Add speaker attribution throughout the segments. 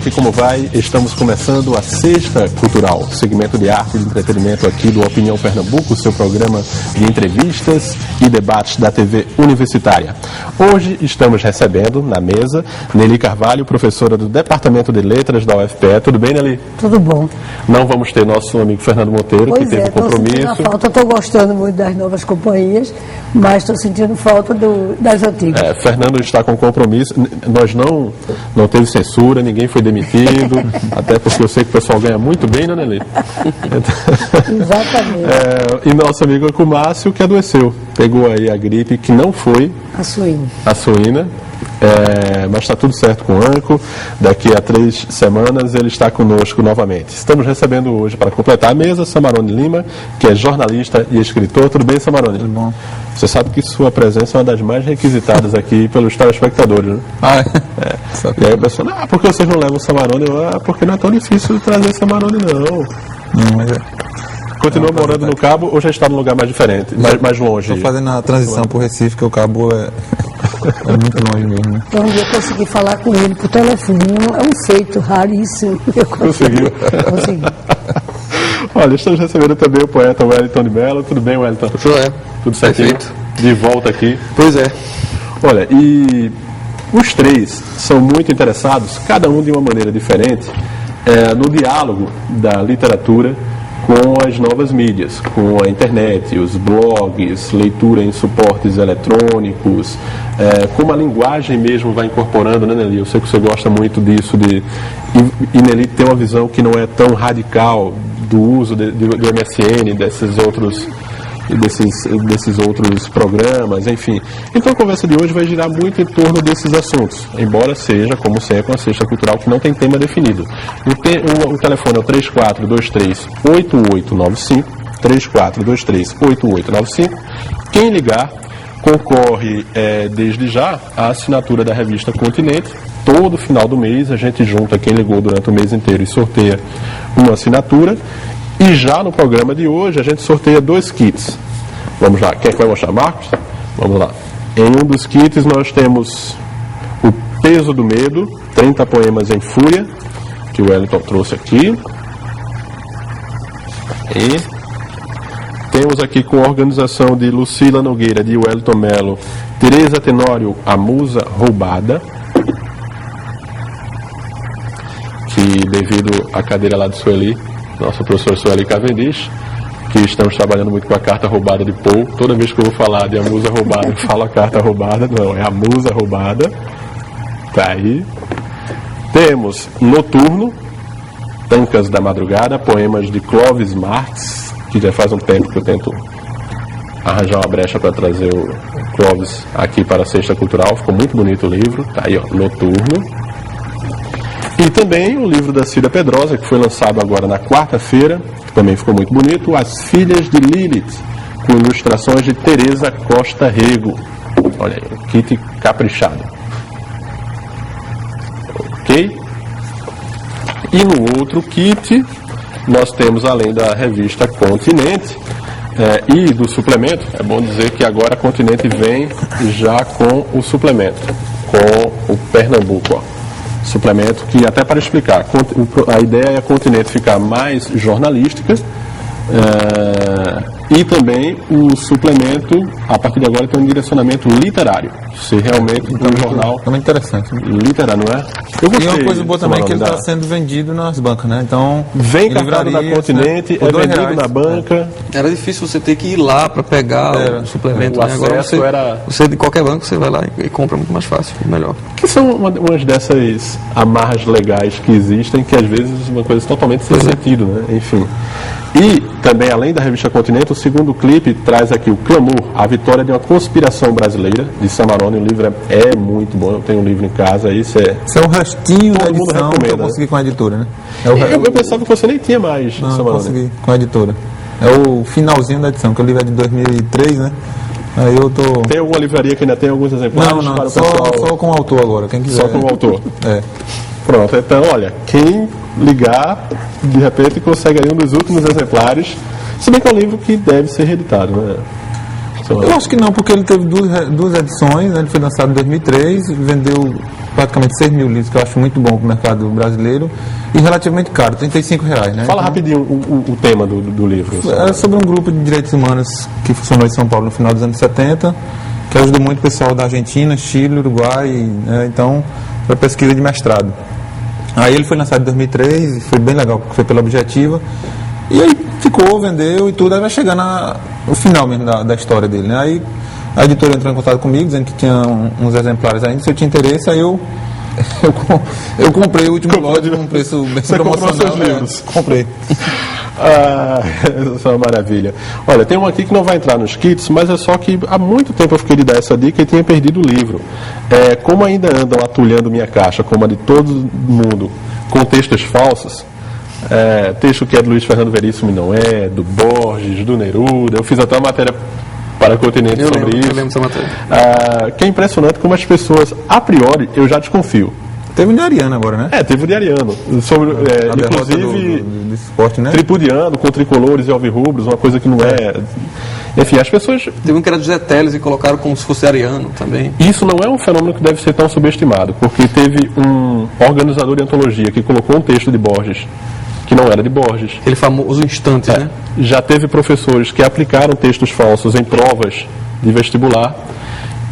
Speaker 1: gente, como vai? Estamos começando a Sexta Cultural, segmento de arte e de entretenimento aqui do Opinião Pernambuco, seu programa de entrevistas e debates da TV universitária. Hoje estamos recebendo na mesa Nelly Carvalho, professora do Departamento de Letras da UFPE. Tudo bem, Nelly?
Speaker 2: Tudo bom.
Speaker 1: Não vamos ter nosso amigo Fernando Monteiro, que teve um compromisso.
Speaker 2: Estou gostando muito das novas companhias, mas estou sentindo falta das antigas.
Speaker 1: Fernando está com compromisso. Nós não teve censura, ninguém foi demitido, até porque eu sei que o pessoal ganha muito bem, né, Nelly?
Speaker 2: Exatamente.
Speaker 1: E nosso amigo Acumácio, que adoeceu. Pegou aí a gripe, que não foi a suína. Mas está tudo certo com o Anco. Daqui a 3 semanas ele está conosco novamente. Estamos recebendo hoje, para completar a mesa, Samarone Lima, que é jornalista e escritor. Tudo bem, Samarone?
Speaker 3: Tudo bom.
Speaker 1: Você sabe que sua presença é uma das mais requisitadas aqui pelos telespectadores, né? E aí o pessoal, por que vocês não levam o Samarone? Porque não é tão difícil trazer Samarone, não. Continua morando no Cabo ou já está num lugar mais diferente, mais longe?
Speaker 3: Estou fazendo a transição para o Recife, que o Cabo é muito longe mesmo. Né?
Speaker 2: Então, eu consegui falar com ele por telefone. É um feito raríssimo.
Speaker 1: Conseguiu?
Speaker 2: Consegui.
Speaker 1: Olha, estamos recebendo também o poeta Wellington de Mello. Tudo bem, Wellington? Tudo certinho?
Speaker 4: Perfeito.
Speaker 1: De volta aqui.
Speaker 4: Pois é.
Speaker 1: Olha, e os três são muito interessados, cada um de uma maneira diferente, no diálogo da literatura com as novas mídias, com a internet, os blogs, leitura em suportes eletrônicos, como a linguagem mesmo vai incorporando, né, Nelly? Eu sei que você gosta muito disso, e Nelly tem uma visão que não é tão radical do uso do MSN, desses outros programas, enfim. Então a conversa de hoje vai girar muito em torno desses assuntos, embora seja, como sempre, uma Sexta Cultural que não tem tema definido. O telefone é o 3423-8895, 3423-8895. Quem ligar concorre desde já à assinatura da revista Continente. Todo final do mês a gente junta quem ligou durante o mês inteiro e sorteia uma assinatura. E já no programa de hoje a gente sorteia 2 kits. Vamos lá, quem é que vai mostrar? Marcos? Vamos lá. Em um dos kits nós temos O Peso do Medo, 30 poemas em fúria, que o Wellington trouxe aqui. E temos aqui com a organização de Lucila Nogueira, de Wellington Mello, Teresa Tenório, A Musa Roubada, que devido à cadeira lá de Sueli, nossa professora Sueli Cavendish, que estamos trabalhando muito com a carta roubada de Poe. Toda vez que eu vou falar de A Musa Roubada, eu falo a carta roubada. Não, é A Musa Roubada. Tá aí. Temos Noturno, Tancas da Madrugada, poemas de Clovis Marx, que já faz um tempo que eu tento arranjar uma brecha para trazer o Clovis aqui para a Sexta Cultural. Ficou muito bonito o livro. Tá aí, ó, Noturno. E também o livro da Cida Pedrosa, que foi lançado agora na quarta-feira, que também ficou muito bonito, As Filhas de Lilith, com ilustrações de Teresa Costa Rego. Olha aí, um kit caprichado. Ok? E no outro kit, nós temos, além da revista Continente e do suplemento, é bom dizer que agora a Continente vem já com o suplemento, com o Pernambuco, ó. Suplemento que, até para explicar, a ideia é a Continente ficar mais jornalística e também o suplemento, a partir de agora, tem um direcionamento literário. Se realmente tem um jornal
Speaker 3: é muito interessante.
Speaker 1: Literário, não é?
Speaker 3: E uma coisa boa também é que ele está sendo vendido nas bancas, né? Então,
Speaker 1: vem cartado da Continente, né? É vendido reais, na banca.
Speaker 4: Era difícil você ter que ir lá para pegar o suplemento.
Speaker 1: O acesso agora
Speaker 4: você de qualquer banco você vai lá e compra muito mais fácil, melhor.
Speaker 1: Que são umas dessas amarras legais que existem, que às vezes uma coisa totalmente sem sentido, né? Enfim. E também, além da revista Continente, o segundo clipe traz aqui o Clamor, a vitória de uma conspiração brasileira, de Samarone. O livro é muito bom, eu tenho um livro em casa. Isso é
Speaker 3: o restinho da edição que eu consegui com a editora, né?
Speaker 1: Eu pensava que você nem tinha mais,
Speaker 3: não,
Speaker 1: Samarone.
Speaker 3: Consegui com a editora. É o finalzinho da edição, que o livro é de 2003, né? Aí eu tô...
Speaker 1: Tem alguma livraria que ainda tem alguns exemplares?
Speaker 3: Não, só com o autor agora, quem quiser.
Speaker 1: Só com o autor?
Speaker 3: É.
Speaker 1: Pronto, então, olha, quem ligar, de repente consegue aí um dos últimos exemplares, se bem que é um livro que deve ser reeditado, né?
Speaker 3: Eu acho que não, porque ele teve duas edições, né? Ele foi lançado em 2003, vendeu praticamente 6 mil livros, que eu acho muito bom para o mercado brasileiro, e relativamente caro, R$35, né?
Speaker 1: Fala rapidinho o tema do livro.
Speaker 3: É sobre um grupo de direitos humanos que funcionou em São Paulo no final dos anos 70, que ajudou muito o pessoal da Argentina, Chile, Uruguai, né? Então, foi pesquisa de mestrado. Aí ele foi lançado em 2003, foi bem legal, porque foi pela Objetiva, e aí ficou, vendeu e tudo, aí vai chegando no final mesmo da história dele, né? Aí a editora entrou em contato comigo, dizendo que tinha uns exemplares ainda, se eu tinha interesse, aí eu comprei o último lote com um preço bem promocional.
Speaker 1: Comprou seus livros?
Speaker 3: Comprei.
Speaker 1: Isso é uma maravilha. Olha, tem um aqui que não vai entrar nos kits, mas é só que há muito tempo eu fiquei de dar essa dica e tinha perdido o livro. Como ainda andam atulhando minha caixa, como a de todo mundo, com textos falsos, texto que é do Luiz Fernando Veríssimo e não é, do Borges, do Neruda, eu fiz até uma matéria para o Continente sobre isso.
Speaker 4: Eu lembro dessa matéria.
Speaker 1: Que é impressionante como as pessoas, a priori, eu já desconfio.
Speaker 3: Teve o de Ariano agora, né?
Speaker 1: Teve o de Ariano. Sobre, inclusive,
Speaker 3: do esporte, né?
Speaker 1: tripudiano, com tricolores e alvirrubros, uma coisa que não é. Enfim, as pessoas.
Speaker 4: Teve um que era de Zé Teles e colocaram como se fosse ariano também.
Speaker 1: Isso não é um fenômeno que deve ser tão subestimado, porque teve um organizador de antologia que colocou um texto de Borges que não era de Borges.
Speaker 4: Aquele famoso Instantes, né?
Speaker 1: Já teve professores que aplicaram textos falsos em provas de vestibular.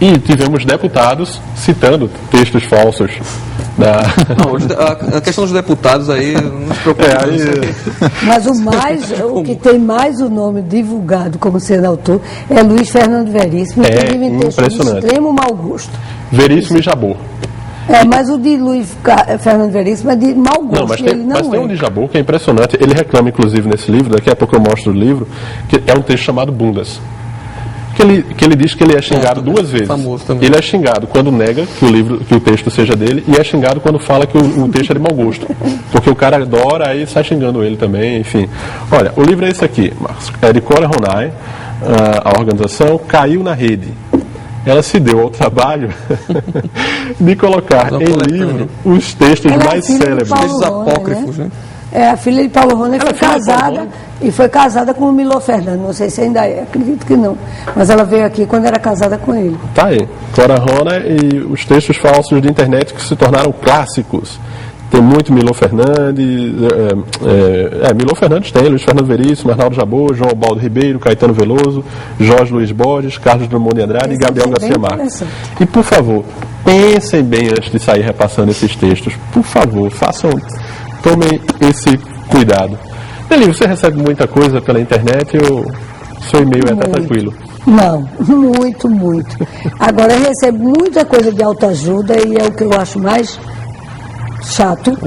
Speaker 1: E tivemos deputados citando textos falsos.
Speaker 4: Não, a questão dos deputados aí não se preocupe.
Speaker 2: Mas o que tem mais o nome divulgado como sendo autor é Luiz Fernando Veríssimo, inclusive em texto de extremo mau gosto.
Speaker 1: Veríssimo e Jabor.
Speaker 2: Mas o de Luiz Fernando Veríssimo é de mau gosto.
Speaker 1: Mas tem um de Jabor que é impressionante. Ele reclama, inclusive, nesse livro, daqui a pouco eu mostro o livro, que é um texto chamado Bundas. Que ele diz que ele é xingado duas vezes. Ele é xingado quando nega que o texto seja dele, e é xingado quando fala que o texto é de mau gosto. Porque o cara adora, aí sai xingando ele também, enfim. Olha, o livro é esse aqui, Marcos. É de Cora Ronay, a organização Caiu na Rede. Ela se deu ao trabalho de colocar em livro os textos mais célebres.
Speaker 4: Textos apócrifos, né?
Speaker 2: É a filha de Paulo Rony, foi casada com o Milor Fernando, não sei se ainda é, acredito que não, mas ela veio aqui quando era casada com ele.
Speaker 1: Tá aí, Cora Ronay e os textos falsos de internet que se tornaram clássicos. Tem muito Milor Fernandes, Milor Fernandes tem, Luiz Fernando Veríssimo, Arnaldo Jabor, João Baldo Ribeiro, Caetano Veloso, Jorge Luiz Borges, Carlos Drummond de Andrade e Gabriel Garcia Marques. E, por favor, pensem bem antes de sair repassando esses textos. Por favor, tomem esse cuidado. Eli, você recebe muita coisa pela internet ou seu e-mail é até tranquilo?
Speaker 2: Não, muito. Agora eu recebo muita coisa de autoajuda e é o que eu acho mais chato.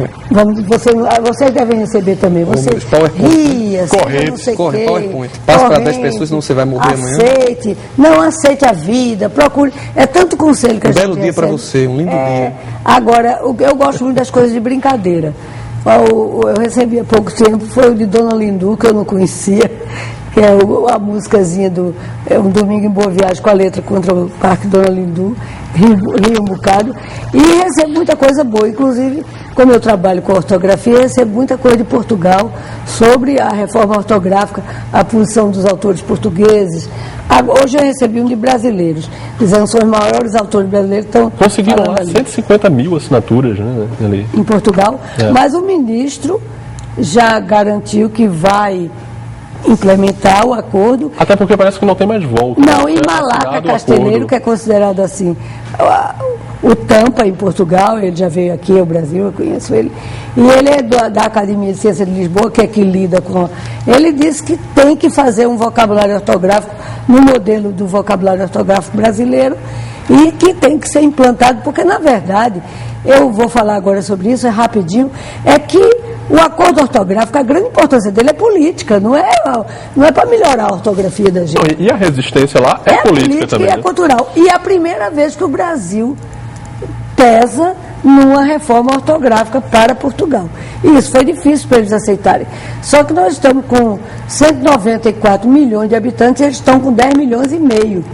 Speaker 2: Vocês devem receber também. Você ria,
Speaker 1: corre,
Speaker 4: PowerPoint. Passa para 10 pessoas, senão você vai morrer amanhã.
Speaker 2: Aceite a vida, procure. É tanto conselho que a gente recebe.
Speaker 4: Um belo dia para você, um lindo dia.
Speaker 2: Agora, eu gosto muito das coisas de brincadeira. Eu recebi há pouco tempo, foi o de Dona Lindu, que eu não conhecia, que é a musicazinha do Um Domingo em Boa Viagem, com a letra contra o Parque Dona Lindu, ri um bocado, e recebo muita coisa boa, inclusive, como eu trabalho com ortografia, recebo muita coisa de Portugal, sobre a reforma ortográfica, a posição dos autores portugueses. Hoje eu recebi um de brasileiros, dizendo que são os maiores autores brasileiros que estão...
Speaker 1: Conseguiram lá 150 mil assinaturas, né, ali.
Speaker 2: Em Portugal, mas o ministro já garantiu que vai implementar o acordo.
Speaker 1: Até porque parece que não tem mais volta.
Speaker 2: Não, em Malaca Castelheiro, que é considerado assim, o Tampa em Portugal, ele já veio aqui ao Brasil, eu conheço ele, e ele é da Academia de Ciência de Lisboa, que é que lida com... Ele disse que tem que fazer um vocabulário ortográfico no modelo do vocabulário ortográfico brasileiro e que tem que ser implantado, porque na verdade, eu vou falar agora sobre isso, rapidinho, é que o acordo ortográfico, a grande importância dele é política, não é para melhorar a ortografia da gente.
Speaker 1: Não, e a resistência lá é política também.
Speaker 2: E é cultural. E é a primeira vez que o Brasil pesa numa reforma ortográfica para Portugal. E isso foi difícil para eles aceitarem. Só que nós estamos com 194 milhões de habitantes e eles estão com 10 milhões e meio.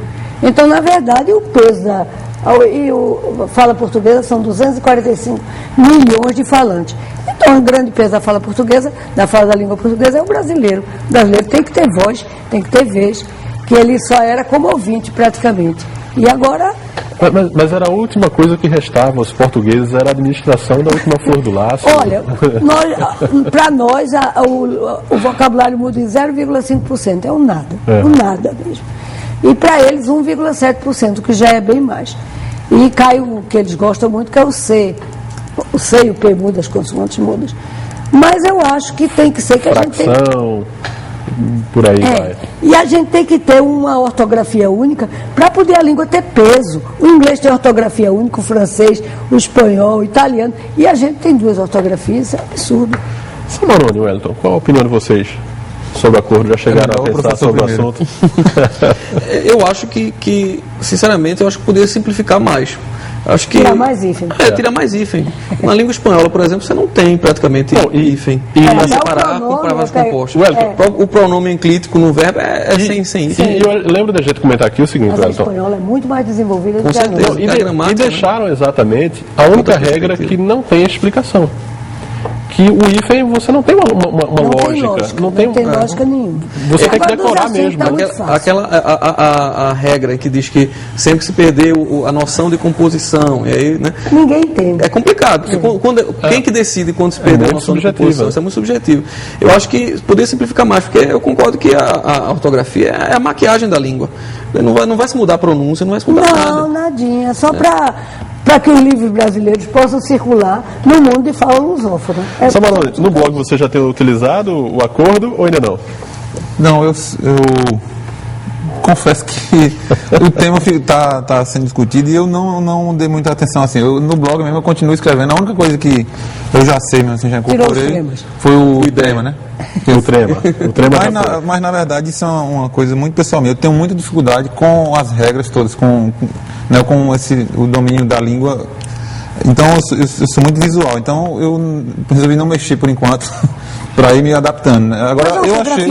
Speaker 2: Então, na verdade, o peso da fala portuguesa são 245 milhões de falantes. Então, o grande peso da fala portuguesa, da fala da língua portuguesa, é o brasileiro. O brasileiro tem que ter voz, tem que ter vez, que ele só era como ouvinte, praticamente. E agora...
Speaker 1: Mas era a última coisa que restava aos portugueses, era a administração da última flor do laço.
Speaker 2: Olha, para nós, o vocabulário muda em 0,5%, é um nada, um nada mesmo. E para eles, 1,7%, que já é bem mais. E cai o que eles gostam muito, que é o C. O C e o P mudam, as consoantes mudam. Mas eu acho que tem que ser que a gente tem...
Speaker 1: Por aí vai.
Speaker 2: E a gente tem que ter uma ortografia única para poder a língua ter peso. O inglês tem ortografia única, o francês, o espanhol, o italiano. E a gente tem 2 ortografias, isso é absurdo.
Speaker 1: Samarone, Wellington, qual a opinião de vocês sobre o acordo? Já chegaram a pensar sobre o assunto?
Speaker 4: Eu acho que, sinceramente, eu acho que poderia simplificar mais. Acho que
Speaker 2: tirar mais hífen.
Speaker 4: Tirar mais hífen. Na língua espanhola, por exemplo, você não tem praticamente hífen. E vai separar com palavras compostas. O pronome enclítico no verbo é sem hífen.
Speaker 1: E eu lembro da gente comentar aqui o seguinte,
Speaker 2: mas a espanhola é muito mais desenvolvida do que a
Speaker 4: nossa.
Speaker 1: E deixaram exatamente a única regra que não tem explicação. Que o hífen você não tem uma lógica. Não tem
Speaker 2: lógica nenhuma.
Speaker 1: Você tem que decorar mesmo.
Speaker 4: A regra que diz que sempre que se perder a noção de composição, e aí, né?
Speaker 2: Ninguém entende.
Speaker 4: É complicado. Quem que decide quando se perdeu a noção de composição? Isso é muito subjetivo. Eu acho que poderia simplificar mais, porque eu concordo que a ortografia é a maquiagem da língua. Não vai se mudar a pronúncia, não vai se mudar nada.
Speaker 2: Não, nadinha. Só para que os livros brasileiros possam circular no mundo de fala lusófona.
Speaker 1: Samarone, no blog você já tem utilizado o acordo ou ainda não?
Speaker 3: Não, eu confesso que o tema está sendo discutido e eu não dei muita atenção assim. No blog mesmo eu continuo escrevendo. A única coisa que eu já sei, mesmo assim, já incorporei, foi o trema, né?
Speaker 1: O trema
Speaker 3: mas na verdade isso é uma coisa muito pessoal minha. Eu tenho muita dificuldade com as regras todas, com o domínio da língua. Então eu sou muito visual, então eu resolvi não mexer por enquanto para ir me adaptando, né? Agora eu achei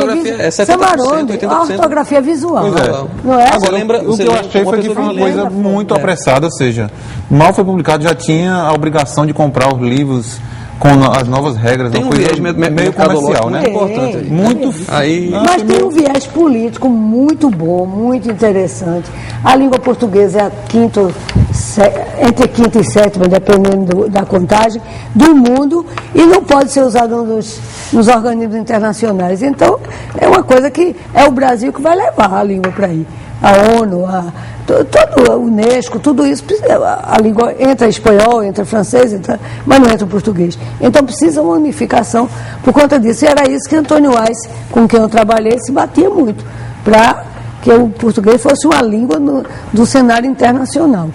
Speaker 2: a ortografia visual.
Speaker 3: Pois é.
Speaker 2: Não é?
Speaker 3: Agora, o que eu achei foi que foi uma coisa muito apressada, ou seja, mal foi publicado, já tinha a obrigação de comprar os livros com as novas regras,
Speaker 4: tem
Speaker 3: uma coisa meio comercial, né?
Speaker 4: Importante.
Speaker 3: Muito.
Speaker 2: Mas tem um viés político muito bom, muito interessante. A língua portuguesa é entre quinta e sétima, dependendo da contagem, do mundo, e não pode ser usada nos organismos internacionais. Então, é uma coisa que é o Brasil que vai levar a língua para aí. A ONU, todo o Unesco, tudo isso, a língua entra espanhol, entra francês, mas não entra o português. Então precisa uma unificação por conta disso. E era isso que Antônio Weiss, com quem eu trabalhei, se batia muito, para que o português fosse uma língua do cenário internacional.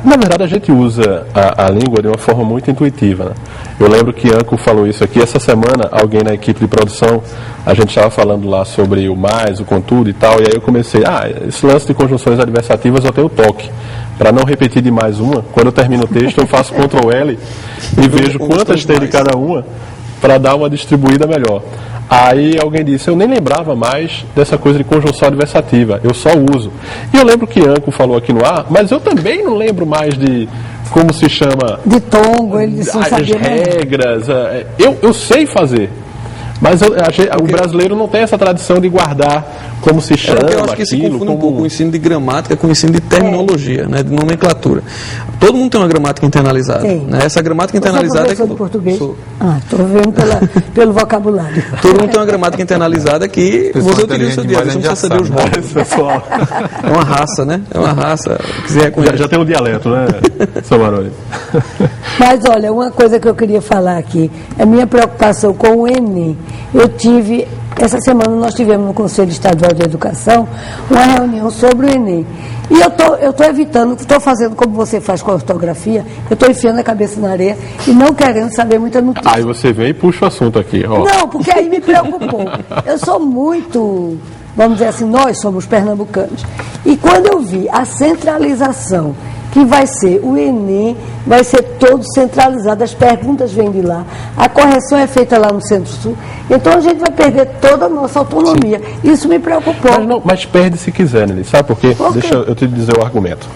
Speaker 1: Na verdade, a gente usa a língua de uma forma muito intuitiva, né? Eu lembro que Anco falou isso aqui. Essa semana, alguém na equipe de produção, a gente estava falando lá sobre o mais, o contudo e tal, e aí eu comecei, esse lance de conjunções adversativas eu tenho toque. Para não repetir de mais uma, quando eu termino o texto, eu faço Ctrl L e vejo quantas tem de cada uma para dar uma distribuída melhor. Aí alguém disse, eu nem lembrava mais dessa coisa de conjunção adversativa, eu só uso. E eu lembro que Anco falou aqui no ar, mas eu também não lembro mais de como se chama...
Speaker 2: De tongo, ele disse,
Speaker 1: as regras. Eu sei fazer, mas o brasileiro não tem essa tradição de guardar como se chama
Speaker 4: eu acho que se confunde um pouco o ensino de gramática com o ensino de terminologia, né, de nomenclatura. Todo mundo tem uma gramática internalizada. Né? Essa gramática internalizada...
Speaker 2: Você é professor de português? Estou vendo pelo vocabulário.
Speaker 4: Todo mundo tem uma gramática internalizada que você utiliza o seu dia, você não precisa saber os rótulos. É uma raça, né? É uma raça.
Speaker 1: Já tem um dialeto, né, Samarone?
Speaker 2: Mas olha, uma coisa que eu queria falar aqui, a minha preocupação com o Enem. Essa semana nós tivemos no Conselho Estadual de Educação uma reunião sobre o Enem. E eu estou evitando, estou fazendo como você faz com a ortografia, eu estou enfiando a cabeça na areia e não querendo saber muita notícia.
Speaker 1: Aí você vem e puxa o assunto aqui. Ó.
Speaker 2: Não, porque aí me preocupou. Eu sou muito, vamos dizer assim, nós somos pernambucanos. E quando eu vi a centralização, que vai ser o Enem, vai ser todo centralizado, as perguntas vêm de lá, a correção é feita lá no Centro-Sul, então a gente vai perder toda a nossa autonomia. Sim. Isso me preocupou.
Speaker 1: Mas perde se quiser, Nelly. Sabe por quê? Deixa eu te dizer o argumento.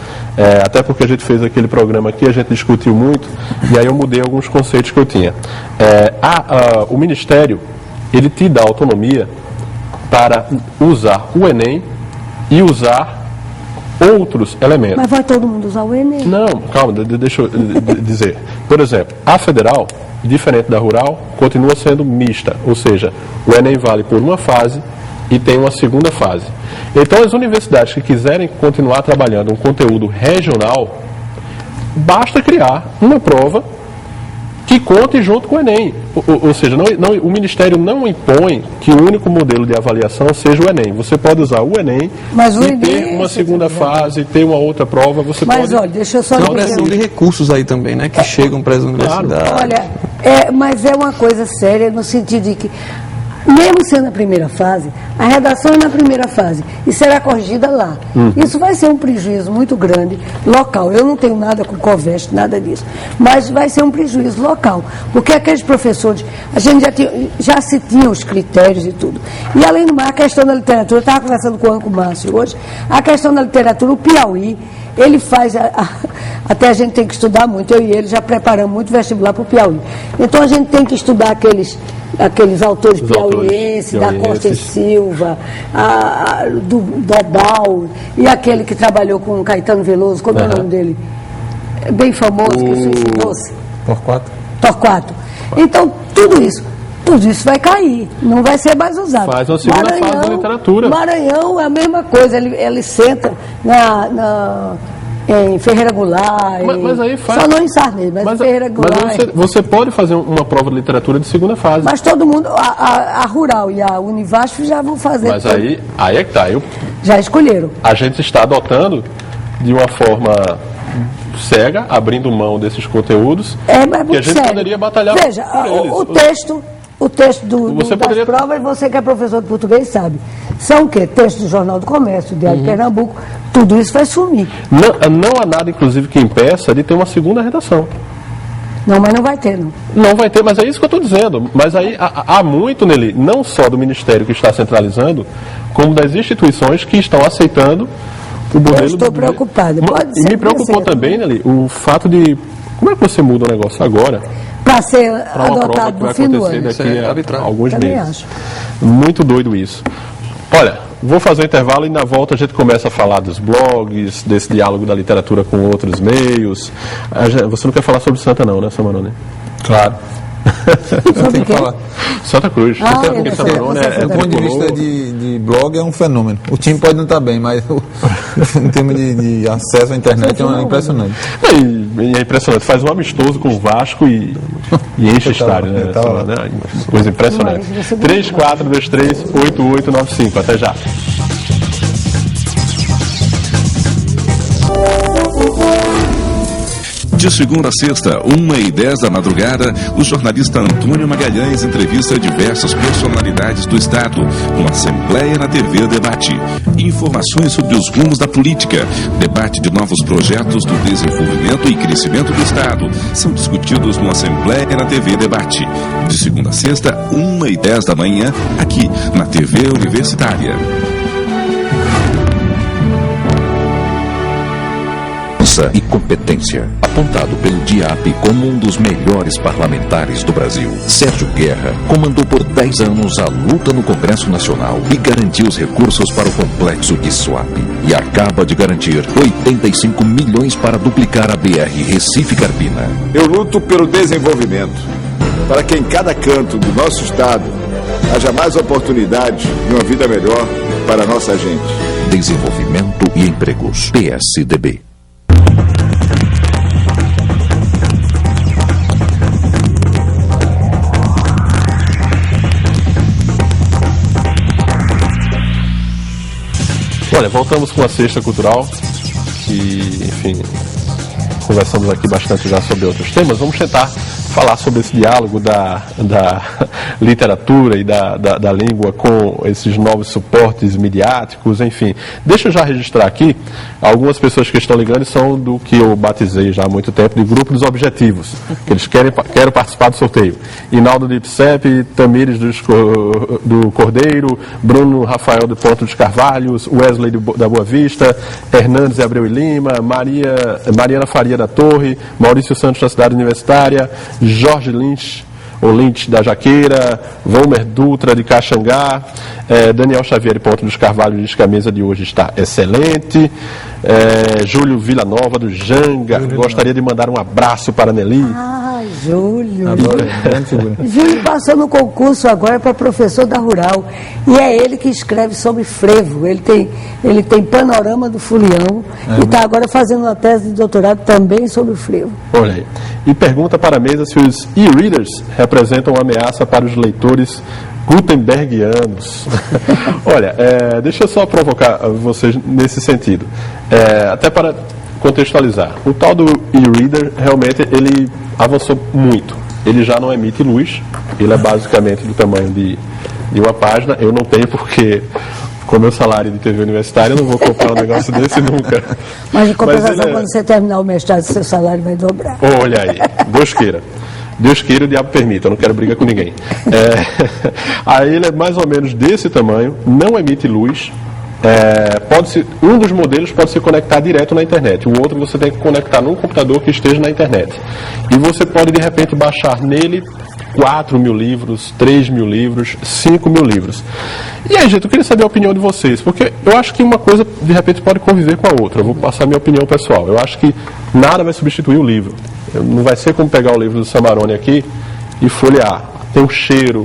Speaker 1: Até porque a gente fez aquele programa aqui, a gente discutiu muito, e aí eu mudei alguns conceitos que eu tinha. O Ministério, ele te dá autonomia para usar o Enem e usar outros elementos.
Speaker 2: Mas vai todo mundo usar o Enem?
Speaker 1: Não, calma, deixa eu dizer. Por exemplo, a federal, diferente da rural, continua sendo mista, ou seja, o Enem vale por uma fase e tem uma segunda fase. Então, as universidades que quiserem continuar trabalhando um conteúdo regional, basta criar uma prova que conte junto com o Enem. Ou seja, o Ministério não impõe que o único modelo de avaliação seja o Enem. Você pode usar o Enem ter uma segunda fase, ter uma outra prova.
Speaker 2: Mas olha, deixa eu só
Speaker 4: dizer. Tem uma pressão de recursos aí também, né? Que chegam para as universidades.
Speaker 2: Olha, mas é uma coisa séria no sentido de que, mesmo sendo a primeira fase, a redação é na primeira fase e será corrigida lá. Isso vai ser um prejuízo muito grande, local. Eu não tenho nada com o COVEST, nada disso. Mas vai ser um prejuízo local. Porque aqueles professores, a gente já se tinha os critérios e tudo. E além do mais, a questão da literatura, eu estava conversando com o Anco Márcio hoje, a questão da literatura, o Piauí, ele faz, até a gente tem que estudar muito, eu e ele já preparamos muito vestibular para o Piauí. Então a gente tem que estudar aqueles autores piauienses, da Costa e Silva, do Dobal, e aquele que trabalhou com Caetano Veloso, como é o nome dele? Bem famoso, que suicidou-se. Torquato. Então, tudo isso vai cair, não vai ser mais usado.
Speaker 1: Faz uma segunda fase da literatura.
Speaker 2: Maranhão é a mesma coisa, ele senta em Ferreira Goulart,
Speaker 1: mas aí faz,
Speaker 2: só não em Sarney, mas Ferreira Goulart.
Speaker 1: Mas você pode fazer uma prova de literatura de segunda fase.
Speaker 2: Mas todo mundo, a Rural e a Univasf já vão fazer.
Speaker 1: Mas aí é que tá.
Speaker 2: Já escolheram.
Speaker 1: A gente está adotando de uma forma cega, abrindo mão desses conteúdos,
Speaker 2: mas
Speaker 1: que a gente poderia batalhar por eles.
Speaker 2: O texto das provas, você que é professor de português sabe, são o quê? Texto do Jornal do Comércio, Diário de Pernambuco, tudo isso vai sumir.
Speaker 1: Não há nada, inclusive, que impeça de ter uma segunda redação.
Speaker 2: Não, mas não vai ter, não.
Speaker 1: Não vai ter, mas é isso que eu estou dizendo. Mas aí há muito nele, não só do Ministério que está centralizando, como das instituições que estão aceitando o modelo.
Speaker 2: Eu estou preocupada.
Speaker 1: E me preocupou também, Nelly, o fato de... Como é que você muda o negócio agora?
Speaker 2: Para ser adotado no fim do ano.
Speaker 1: Daqui a alguns
Speaker 2: Também
Speaker 1: meses.
Speaker 2: Acho.
Speaker 1: Muito doido isso. Olha, vou fazer um intervalo e na volta a gente começa a falar dos blogs, desse diálogo da literatura com outros meios. Você não quer falar sobre Santa não, né, Samarone?
Speaker 3: Claro.
Speaker 2: Sobre quê?
Speaker 1: Santa Cruz.
Speaker 3: Do ponto de vista de blog é um fenômeno. O time pode não estar bem, mas em termos de acesso à internet é impressionante.
Speaker 1: É impressionante. Faz um amistoso com o Vasco e enche o estádio, né? Coisa impressionante. 34238895. Até já.
Speaker 5: De segunda a sexta, 1h10 da madrugada, o jornalista Antônio Magalhães entrevista diversas personalidades do Estado, com Assembleia na TV Debate. Informações sobre os rumos da política, debate de novos projetos do desenvolvimento e crescimento do Estado, são discutidos no Assembleia na TV Debate. De segunda a sexta, 1h10 da manhã, aqui na TV Universitária.
Speaker 6: E competência, apontado pelo DIAP como um dos melhores parlamentares do Brasil. Sérgio Guerra comandou por 10 anos a luta no Congresso Nacional e garantiu os recursos para o complexo de Suape. E acaba de garantir 85 milhões para duplicar a BR Recife-Carpina.
Speaker 7: Eu luto pelo desenvolvimento, para que em cada canto do nosso estado haja mais oportunidade de uma vida melhor para a nossa gente.
Speaker 6: Desenvolvimento e empregos. PSDB.
Speaker 1: Olha, voltamos com a Sexta Cultural e, enfim, conversamos aqui bastante já sobre outros temas. Vamos tentar falar sobre esse diálogo da literatura e da língua com esses novos suportes midiáticos, enfim. Deixa eu já registrar aqui, algumas pessoas que estão ligando são do que eu batizei já há muito tempo de Grupo dos Objetivos, que eles querem participar do sorteio. Hinaldo de Ipsep, Tamires do Cordeiro, Bruno Rafael de Ponto dos Carvalhos, Wesley da Boa Vista, Hernandes Abreu e Lima, Mariana Faria da Torre, Maurício Santos da Cidade Universitária, Jorge Lins, Olint da Jaqueira, Valmer Dutra de Caxangá, Daniel Xavier de Ponte dos Carvalhos diz que a mesa de hoje está excelente, Júlio Villanova do Janga, gostaria de mandar um abraço para a Nelly.
Speaker 2: Júlio. Júlio passou no concurso agora para professor da Rural e é ele que escreve sobre frevo. Ele tem Panorama do Fulião e está agora fazendo uma tese de doutorado também sobre o frevo.
Speaker 1: Olha aí. E pergunta para a mesa se os e-readers representam uma ameaça para os leitores gutenbergianos. Olha, deixa eu só provocar vocês nesse sentido. Até para contextualizar. O tal do e-reader, realmente, ele avançou muito. Ele já não emite luz. Ele é basicamente do tamanho de uma página. Eu não tenho porque, com meu salário de TV universitária, eu não vou comprar um negócio desse nunca.
Speaker 2: Mas de compensação, quando você terminar o mestrado, seu salário vai dobrar.
Speaker 1: Olha aí, Deus queira. Deus queira e o diabo permita, eu não quero briga com ninguém. Aí ele é mais ou menos desse tamanho, não emite luz. Um dos modelos pode se conectar direto na internet, o outro você tem que conectar num computador que esteja na internet. E você pode, de repente, baixar nele 4.000 livros, 3.000 livros, 5.000 livros. E aí, gente, eu queria saber a opinião de vocês, porque eu acho que uma coisa, de repente, pode conviver com a outra. Eu vou passar a minha opinião pessoal. Eu acho que nada vai substituir o livro. Não vai ser como pegar o livro do Samarone aqui e folhear. Tem um cheiro,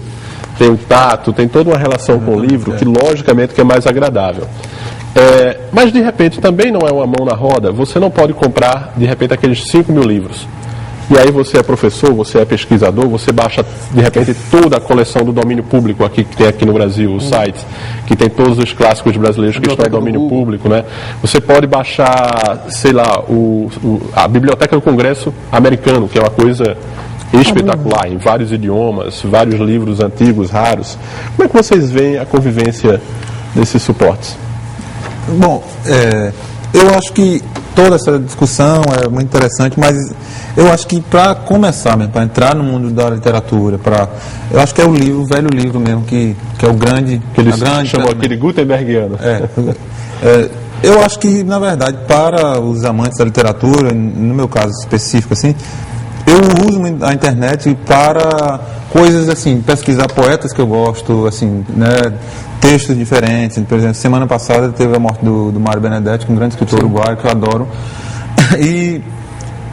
Speaker 1: tem um tato, tem toda uma relação com o livro que, logicamente, que é mais agradável. Mas, de repente, também não é uma mão na roda. Você não pode comprar, de repente, aqueles 5.000 livros. E aí você é professor, você é pesquisador, você baixa, de repente, toda a coleção do domínio público aqui, que tem aqui no Brasil, o site, que tem todos os clássicos brasileiros que estão em domínio público, né? Você pode baixar, sei lá, a Biblioteca do Congresso americano, que é uma coisa espetacular, em vários idiomas, vários livros antigos, raros. Como é que vocês veem a convivência desses suportes?
Speaker 3: Bom, eu acho que toda essa discussão é muito interessante, mas eu acho que para começar mesmo, para entrar no mundo da literatura, eu acho que é o velho livro mesmo, que é o grande...
Speaker 1: Que eles chamam aqui de gutenbergiano.
Speaker 3: Eu acho que, na verdade, para os amantes da literatura, no meu caso específico, assim, eu uso a internet para coisas assim, pesquisar poetas que eu gosto, assim, né, textos diferentes. Por exemplo, semana passada teve a morte do Mário Benedetti, um grande escritor uruguaio que eu adoro. E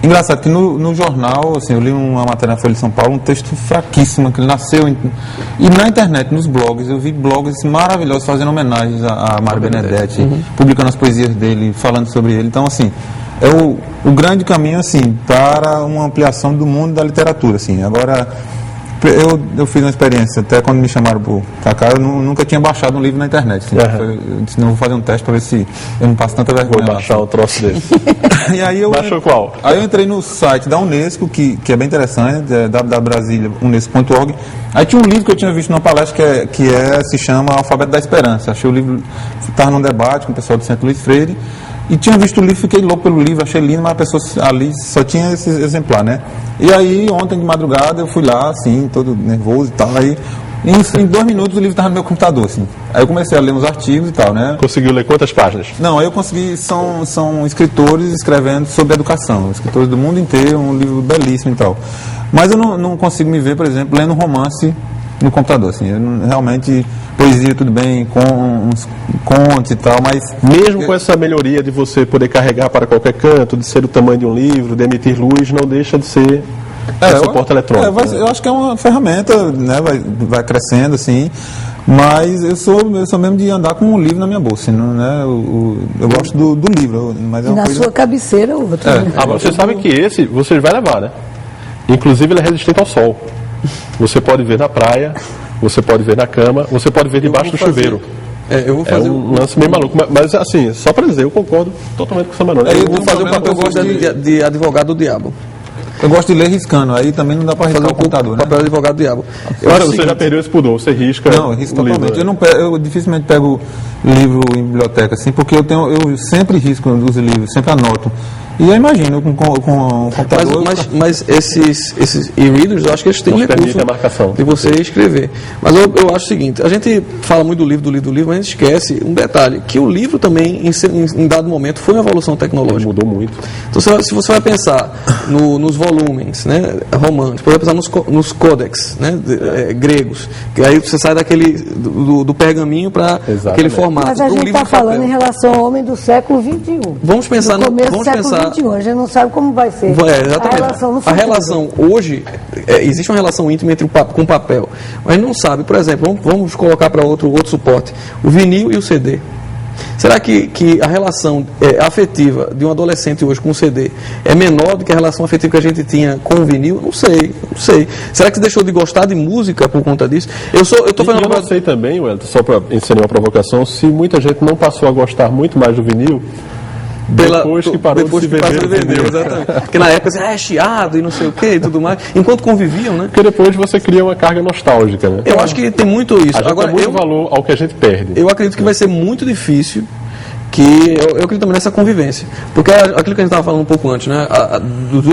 Speaker 3: engraçado que no jornal, assim, eu li uma matéria na Folha de São Paulo, um texto fraquíssimo, que ele nasceu e na internet, nos blogs, eu vi blogs maravilhosos fazendo homenagens a Mário Benedetti, publicando as poesias dele, falando sobre ele. Então, assim, é o grande caminho, assim, para uma ampliação do mundo da literatura, assim. Agora, eu fiz uma experiência, até quando me chamaram para cá, eu nunca tinha baixado um livro na internet. Assim. Eu disse, não, vou fazer um teste para ver se eu não passo tanta vergonha.
Speaker 1: Vou baixar um troço desse.
Speaker 3: E aí
Speaker 1: baixou qual?
Speaker 3: Aí eu entrei no site da Unesco, que é bem interessante, www.brasilia.unesco.org. Aí tinha um livro que eu tinha visto numa palestra se chama Alfabeto da Esperança. Achei o livro, estava num debate com o pessoal do Centro Luiz Freire, e tinha visto o livro, fiquei louco pelo livro, achei lindo, mas a pessoa ali só tinha esse exemplar, né? E aí, ontem de madrugada, eu fui lá, assim, todo nervoso e tal, aí em 2 minutos o livro estava no meu computador, assim. Aí eu comecei a ler uns artigos e tal, né?
Speaker 1: Conseguiu ler quantas páginas?
Speaker 3: Não, aí eu consegui, são escritores escrevendo sobre educação, escritores do mundo inteiro, um livro belíssimo e tal. Mas eu não consigo me ver, por exemplo, lendo um romance no computador, assim, realmente, poesia tudo bem, com uns contos e tal, mas...
Speaker 1: Mesmo com essa melhoria de você poder carregar para qualquer canto, de ser o tamanho de um livro, de emitir luz, não deixa de ser suporte eletrônico.
Speaker 3: Eu acho que é uma ferramenta, né, vai crescendo, assim, mas eu sou mesmo de andar com um livro na minha bolsa, né, eu gosto do livro, mas é uma
Speaker 2: na coisa... sua cabeceira ou outra.
Speaker 1: Né? Você sabe que esse, você vai levar, né? Inclusive ele é resistente ao sol. Você pode ver na praia, você pode ver na cama, você pode ver debaixo do chuveiro.
Speaker 4: Eu vou fazer
Speaker 1: um lance meio maluco, mas assim, só para dizer, eu concordo totalmente com o Samarone.
Speaker 4: Eu vou fazer o papel de advogado do diabo.
Speaker 3: Eu gosto de ler riscando, aí também não dá para riscar o computador, né?
Speaker 4: Papel de advogado do diabo.
Speaker 1: Você já perdeu esse pudor, você risca.
Speaker 3: Não, eu risco totalmente. Eu dificilmente pego livro em biblioteca, assim, porque eu sempre risco os livros, sempre anoto. E eu imagino com computador...
Speaker 4: Mas esses e-readers, eu acho que eles têm um recurso
Speaker 1: a marcação
Speaker 4: de você escrever. Mas eu acho o seguinte, a gente fala muito do livro, mas a gente esquece um detalhe, que o livro também, em dado momento, foi uma evolução tecnológica.
Speaker 1: Ele mudou muito.
Speaker 4: Então, se você vai pensar nos volumes, né, romanos, você vai pensar nos códex, né, gregos, que aí você sai do pergaminho para aquele formato.
Speaker 2: Mas a gente está falando em relação ao homem do século XXI.
Speaker 4: Vamos pensar
Speaker 2: no começo do século XXI. A gente não sabe como vai ser
Speaker 4: exatamente.
Speaker 2: a relação no futuro.
Speaker 4: A relação hoje, existe uma relação íntima com o papel, mas não sabe, por exemplo, vamos colocar para outro suporte, o vinil e o CD. Será que a relação afetiva de um adolescente hoje com o CD é menor do que a relação afetiva que a gente tinha com o vinil? Não sei. Será que você deixou de gostar de música por conta disso? Eu
Speaker 1: não sei também, Wellington, só para inserir uma provocação, se muita gente não passou a gostar muito mais do vinil depois que parou de se vender.
Speaker 4: Exatamente. Porque na época é chiado e não sei o que e tudo mais, enquanto conviviam, né?
Speaker 1: Porque depois você cria uma carga nostálgica, né?
Speaker 4: Eu acho que tem muito isso.
Speaker 1: Agora, tem muito valor ao que a gente perde.
Speaker 4: Eu acredito que vai ser muito difícil eu acredito também nessa convivência. Porque aquilo que a gente estava falando um pouco antes, né?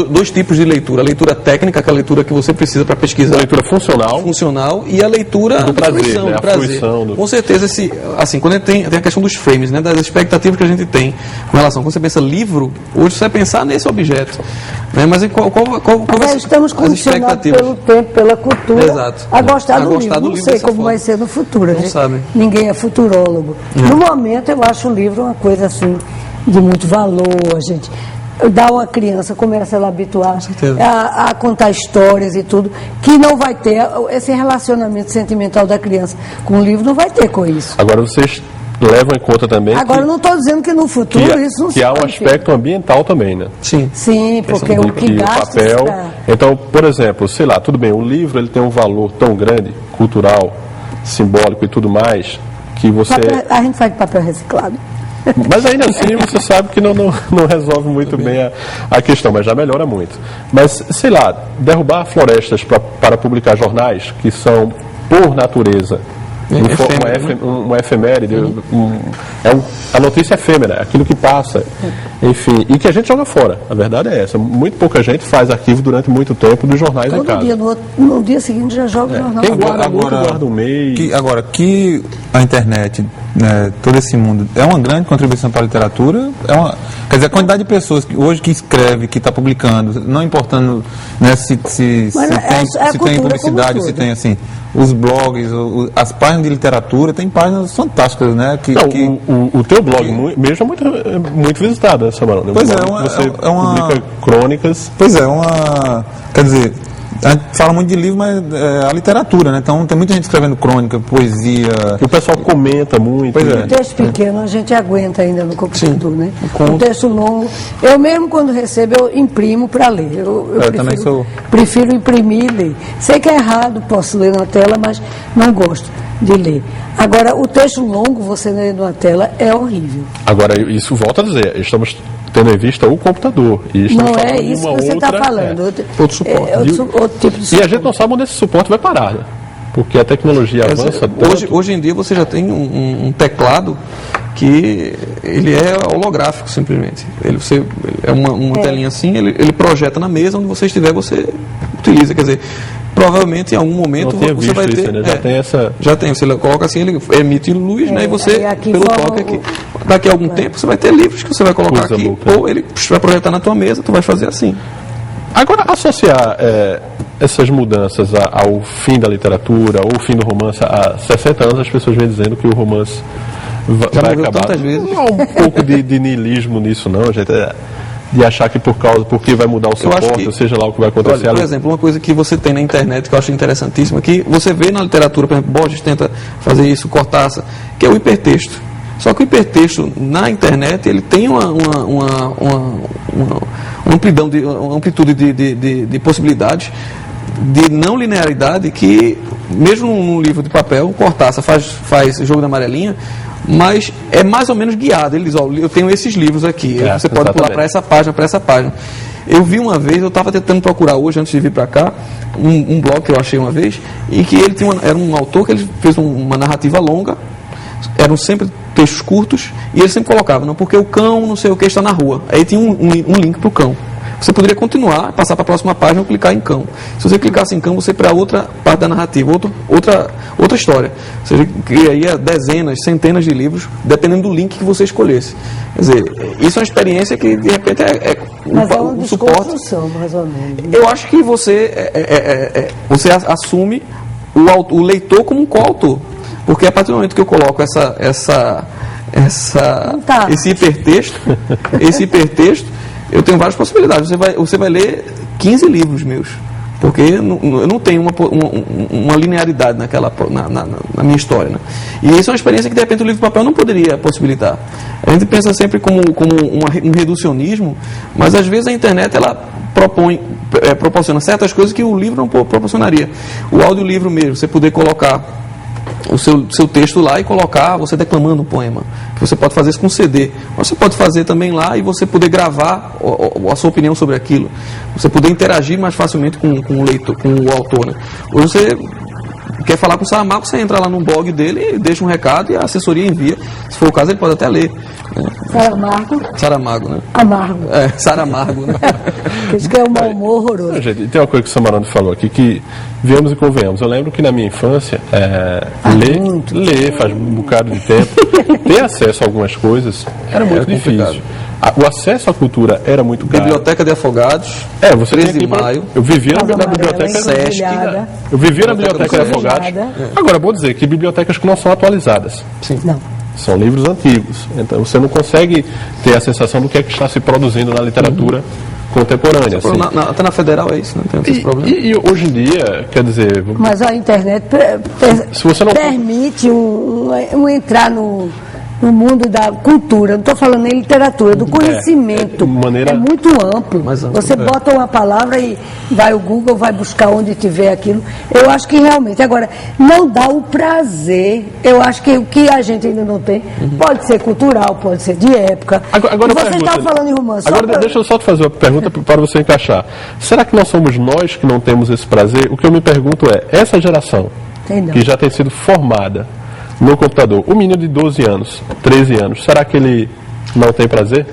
Speaker 4: Dois tipos de leitura. A leitura técnica, que é a leitura que você precisa para pesquisar.
Speaker 1: A leitura funcional.
Speaker 4: E a leitura
Speaker 1: do prazer, né?
Speaker 4: Do prazer. Com certeza, assim, quando tem a questão dos frames, né? Das expectativas que a gente tem com relação. Quando você pensa livro, hoje você vai pensar nesse objeto. Né? Mas qual
Speaker 2: estamos condicionados pelo tempo, pela cultura,
Speaker 4: exato,
Speaker 2: a gostar do livro. Não sei como vai ser no futuro.
Speaker 4: Não sabe.
Speaker 2: Ninguém é futurólogo. No momento, eu acho o livro uma coisa assim de muito valor. A gente dá uma criança, começa ela a habituar a contar histórias e tudo, que não vai ter esse relacionamento sentimental da criança com o livro, não vai ter com isso.
Speaker 1: Agora vocês levam em conta também
Speaker 2: agora não estou dizendo que no futuro isso não
Speaker 1: que há um aspecto ambiental também, né?
Speaker 2: Sim, porque o que gasta
Speaker 1: o papel. Então, por exemplo, sei lá, tudo bem, o livro ele tem um valor tão grande, cultural, simbólico e tudo mais, que você...
Speaker 2: A gente faz de papel reciclado.
Speaker 1: Mas ainda assim você sabe que não resolve muito bem a questão, mas já melhora muito. Mas, sei lá, derrubar florestas para publicar jornais que são, por natureza, uma efeméride, a notícia efêmera, aquilo que passa, enfim, e que a gente joga fora. A verdade é essa. Muito pouca gente faz arquivo durante muito tempo dos jornais em casa.
Speaker 2: No dia seguinte já joga o jornal.
Speaker 1: Quem guarda um mês.
Speaker 3: Que a internet, né, todo esse mundo, é uma grande contribuição para a literatura. Quer dizer, a quantidade de pessoas que hoje que escreve, que está publicando, não importando, né, se tem publicidade, se tem assim, os blogs, as páginas de literatura, tem páginas fantásticas, né?
Speaker 1: O teu blog mesmo é muito visitado, né, Samarão?
Speaker 3: Pois
Speaker 1: você publica crônicas.
Speaker 3: Pois é, quer dizer, a gente fala muito de livro, mas a literatura, né? Então tem muita gente escrevendo crônica, poesia.
Speaker 1: E o pessoal comenta muito.
Speaker 2: O texto pequeno a gente aguenta ainda no computador, né? O texto longo, eu mesmo quando recebo, eu imprimo para ler. Eu prefiro imprimir e ler. Sei que é errado, posso ler na tela, mas não gosto de ler. Agora, o texto longo, você ler na tela, é horrível.
Speaker 1: Agora, isso volta a dizer, estamos tendo em vista o computador. E
Speaker 2: não é isso que você está falando.
Speaker 1: Outro suporte.
Speaker 2: Outro tipo de suporte.
Speaker 1: E a gente não sabe onde esse suporte vai parar, né? Porque a tecnologia avança tanto.
Speaker 4: Hoje em dia você já tem um teclado que ele é holográfico, simplesmente. Ele é uma telinha assim, ele projeta na mesa, onde você estiver, você utiliza. Quer dizer, provavelmente em algum momento você vai ter.
Speaker 1: Isso, né? Já tem essa.
Speaker 4: Já tem, você coloca assim, ele emite luz, né? E você, pelo toque aqui. Daqui a algum tempo você vai ter livros que você vai colocar aqui, ou ele vai projetar na tua mesa, tu vai fazer assim.
Speaker 1: Agora, associar essas mudanças ao fim da literatura ou o fim do romance, há 60 anos as pessoas vêm dizendo que o romance vai acabar.
Speaker 4: Tantas vezes.
Speaker 1: Não há um pouco de niilismo nisso, não, gente. De achar que porque vai mudar o suporte, ou seja lá o que vai acontecer.
Speaker 4: Olha, por exemplo, uma coisa que você tem na internet que eu acho interessantíssima, que você vê na literatura, por exemplo, Borges tenta fazer isso, Cortázar, que é o hipertexto. Só que o hipertexto na internet ele tem uma amplitude de possibilidades de não linearidade que, mesmo num livro de papel, Cortázar faz Jogo da Amarelinha, mas é mais ou menos guiado. Ele diz, eu tenho esses livros aqui, você pode pular para essa página. Eu vi uma vez, eu estava tentando procurar hoje, antes de vir para cá, um blog que eu achei uma vez, e que ele era um autor que ele fez uma narrativa longa, eram sempre textos curtos, e ele sempre colocava, não, porque o cão, não sei o que, está na rua. Aí tinha um link para o cão. Você poderia continuar, passar para a próxima página ou clicar em cão. Se você clicasse em cão, você ia para outra parte da narrativa, outra história. Você criaria dezenas, centenas de livros, dependendo do link que você escolhesse. Quer dizer, isso é uma experiência que, de repente,
Speaker 2: mas é uma
Speaker 4: suporte.
Speaker 2: Mais ou menos.
Speaker 4: Eu acho que você assume o leitor como um coautor. Porque a partir do momento que eu coloco esse hipertexto, eu tenho várias possibilidades. Você vai ler 15 livros meus, porque eu não tenho uma linearidade na minha história, né? E isso é uma experiência que, de repente, o livro de papel não poderia possibilitar. A gente pensa sempre como um reducionismo, mas às vezes a internet ela proporciona certas coisas que o livro não proporcionaria. O audiolivro mesmo, você poder colocar o seu texto lá e colocar você declamando um poema. Você pode fazer isso com CD. Você pode fazer também lá e você poder gravar a sua opinião sobre aquilo. Você poder interagir mais facilmente com o leitor, com o autor, né? Ou você quer falar com o Saramago, você entra lá no blog dele e deixa um recado e a assessoria envia. Se for o caso, ele pode até ler. Saramago, né?
Speaker 2: Amargo.
Speaker 4: Saramago, né?
Speaker 2: Isso que é um mau humor horroroso.
Speaker 1: Gente, tem uma coisa que o Samarano falou aqui, que viemos e convenhamos. Eu lembro que na minha infância, ler faz um bocado de tempo, ter acesso a algumas coisas era muito difícil. O acesso à cultura era muito caro.
Speaker 4: Biblioteca de Afogados,
Speaker 1: você
Speaker 4: 13 de maio.
Speaker 1: Eu vivia na biblioteca
Speaker 4: Sesc.
Speaker 1: Eu vivia na biblioteca de Afogados. Agora, é bom dizer que bibliotecas que não são atualizadas.
Speaker 4: Sim.
Speaker 2: Não.
Speaker 1: São livros antigos. Então você não consegue ter a sensação do que é que está se produzindo na literatura contemporânea. Assim.
Speaker 4: Até na Federal é isso, né? Tem esse problema.
Speaker 1: E hoje em dia, quer dizer...
Speaker 2: Mas a internet
Speaker 1: se você não
Speaker 2: permite um entrar no mundo da cultura, não estou falando nem literatura, do conhecimento. É muito amplo. Você bota uma palavra e vai ao Google, vai buscar onde tiver aquilo. Eu acho que realmente, agora, não dá o prazer. Eu acho que o que a gente ainda não tem, pode ser cultural, pode ser de época.
Speaker 1: Agora
Speaker 2: você está falando em romance.
Speaker 1: Agora, deixa eu só te fazer uma pergunta para você encaixar. Será que nós somos nós que não temos esse prazer? O que eu me pergunto é, essa geração que já tem sido formada no computador, o menino de 12 anos, 13 anos, será que ele não tem prazer?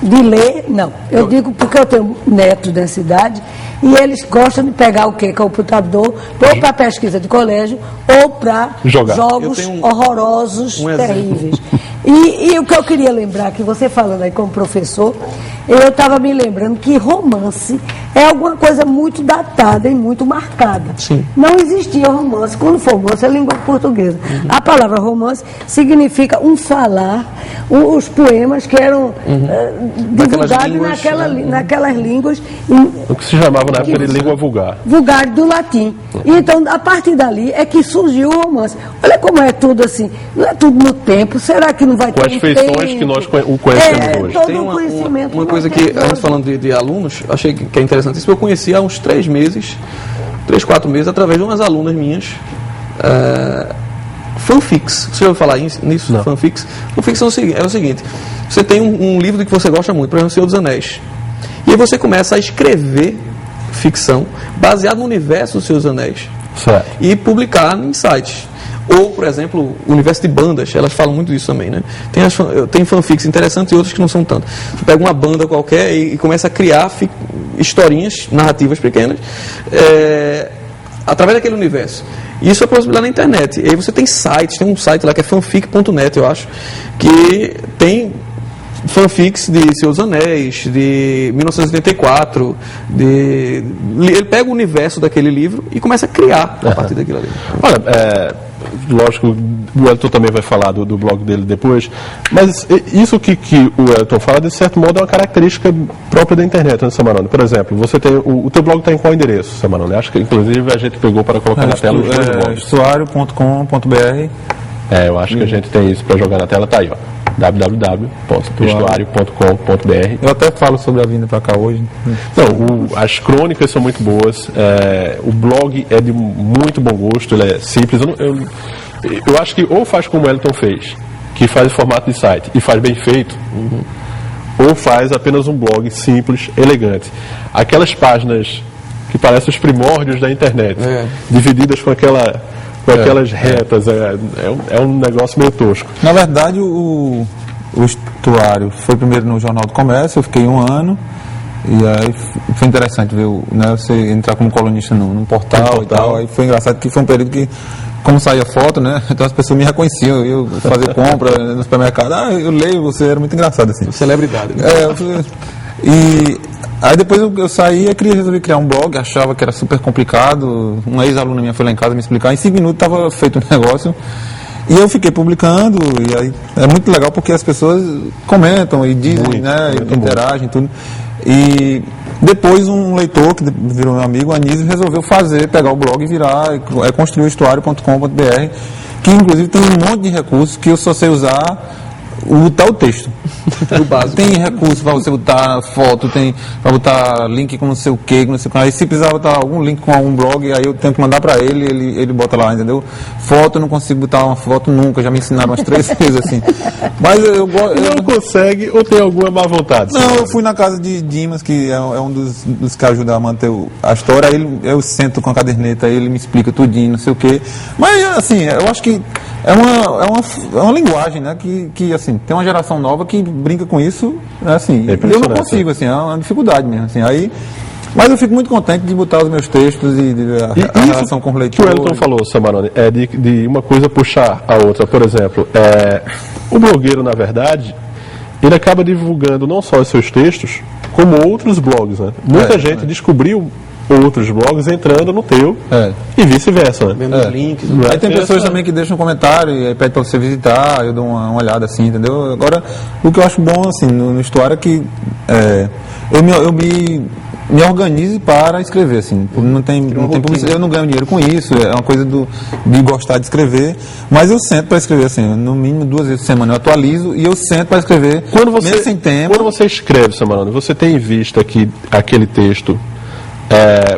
Speaker 2: De ler, não. Eu digo porque eu tenho netos dessa idade e eles gostam de pegar o quê? Computador, ou para pesquisa de colégio, ou para jogos horrorosos, terríveis. E o que eu queria lembrar, que você falando aí como professor, eu estava me lembrando que romance é alguma coisa muito datada e muito marcada.
Speaker 4: Sim.
Speaker 2: Não existia romance. Quando for romance, é língua portuguesa. A palavra romance significa um falar, os poemas que eram divulgados naquelas línguas.
Speaker 1: O que se chamava na época de língua vulgar.
Speaker 2: Vulgar do latim. E então, a partir dali é que surgiu o romance. Olha como é tudo assim. Não é tudo no tempo. Será que não vai ter
Speaker 1: com as feições que nós o conhecemos hoje?
Speaker 2: Todo um conhecimento.
Speaker 4: Uma coisa que a gente falando de alunos, achei que é interessante isso. Eu conheci há uns 3, 4 meses, através de umas alunas minhas, fanfics. Você já ouviu falar nisso?
Speaker 1: Não.
Speaker 4: Fanfics? Fanfics é o seguinte: você tem um livro que você gosta muito, por exemplo, O Senhor dos Anéis. E aí você começa a escrever ficção baseado no universo dos Senhor dos Anéis.
Speaker 1: Certo.
Speaker 4: E publicar em sites. Ou, por exemplo, o universo de bandas, elas falam muito disso também, né? Tem fanfics interessantes e outras que não são tanto. Você pega uma banda qualquer e começa a criar historinhas, narrativas pequenas, através daquele universo. E isso é possível lá na internet. E aí você tem sites, tem um site lá que é fanfic.net, eu acho, que tem fanfics de Senhor dos Anéis, de 1984, ele pega o universo daquele livro e começa a criar a partir daquilo ali.
Speaker 1: Olha, lógico, o Elton também vai falar do blog dele depois, mas isso que o Elton fala, de certo modo, é uma característica própria da internet, né, Samarone? Por exemplo, você tem o teu blog está em qual endereço, Samarone? Acho que, inclusive, a gente pegou para colocar na tela os dois blogs.
Speaker 3: Estuário.com.br.
Speaker 1: Eu acho que a gente tem isso para jogar na tela, tá aí, ó. www.estuario.com.br.
Speaker 3: Eu até falo sobre a vinda para cá hoje.
Speaker 1: Não, as crônicas são muito boas, o blog é de muito bom gosto, ele é simples. Eu acho que ou faz como o Elton fez, que faz em formato de site e faz bem feito, ou faz apenas um blog simples, elegante. Aquelas páginas que parecem os primórdios da internet, divididas com com aquelas retas, é um negócio meio tosco.
Speaker 3: Na verdade, o estuário foi primeiro no Jornal do Comércio, eu fiquei 1 ano, e aí foi interessante ver, né, você entrar como colunista num portal e tal, aí foi engraçado que foi um período que, como saía foto, né, então as pessoas me reconheciam, eu fazia compra no supermercado, eu leio você, era muito engraçado assim.
Speaker 4: Celebridade. Né?
Speaker 3: E aí depois eu saí e resolvi criar um blog, achava que era super complicado, uma ex-aluna minha foi lá em casa me explicar, em 5 minutos estava feito o negócio, e eu fiquei publicando, e aí é muito legal porque as pessoas comentam e dizem, muito, né, e interagem, tudo. E depois um leitor, que virou meu amigo, Anísio, resolveu pegar o blog e virar, construir o estuário.com.br, que inclusive tem um monte de recursos que eu só sei usar o texto. O básico. Tem recurso para você botar foto, tem para botar link com não sei o que, não sei o que. Aí se precisar botar algum link com algum blog, aí eu tenho que mandar para ele bota lá, entendeu? Foto, eu não consigo botar uma foto nunca, já me ensinaram umas 3 vezes assim. Mas eu
Speaker 1: não consegue ou tem alguma má vontade?
Speaker 3: Não, eu fui na casa de Dimas, que é um dos que ajuda a manter a história, aí eu sento com a caderneta, aí ele me explica tudinho, não sei o que. Mas assim, eu acho que é uma linguagem, né, que assim, tem uma geração nova que brinca com isso, né, assim, eu não consigo, assim, é uma dificuldade mesmo, assim, aí, mas eu fico muito contente de botar os meus textos e a relação com os leitores.
Speaker 1: O que o Elton falou, Samarone, é de uma coisa puxar a outra. Por exemplo, o blogueiro, na verdade, ele acaba divulgando não só os seus textos, como outros blogs, né? Muita gente descobriu outros blogs entrando no teu e vice-versa, né?
Speaker 4: Vendo os links.
Speaker 3: Aí tem pessoas também que deixam um comentário e pedem para você visitar, eu dou uma olhada assim, entendeu? Agora, o que eu acho bom assim no estuário é que eu me organize para escrever, assim, não tem publicidade, eu não ganho dinheiro com isso, é uma coisa de gostar de escrever, mas eu sento para escrever, assim, no mínimo 2 vezes por semana eu atualizo e eu sento para escrever, mesmo sem tempo.
Speaker 1: Quando você escreve, Samarone, você tem em vista que aquele texto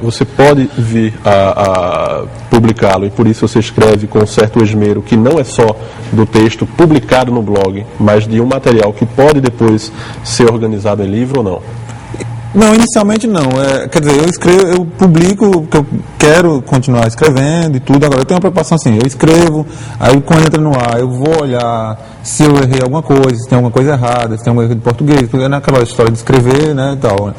Speaker 1: você pode vir a publicá-lo e por isso você escreve com certo esmero que não é só do texto publicado no blog, mas de um material que pode depois ser organizado em livro ou não?
Speaker 3: Não, inicialmente não. Quer dizer, eu publico porque eu quero continuar escrevendo e tudo. Agora eu tenho uma preocupação assim, eu escrevo, aí quando entra no ar eu vou olhar se eu errei alguma coisa, se tem alguma coisa errada, se tem algum erro de português, porque é naquela história de escrever, né, e tal.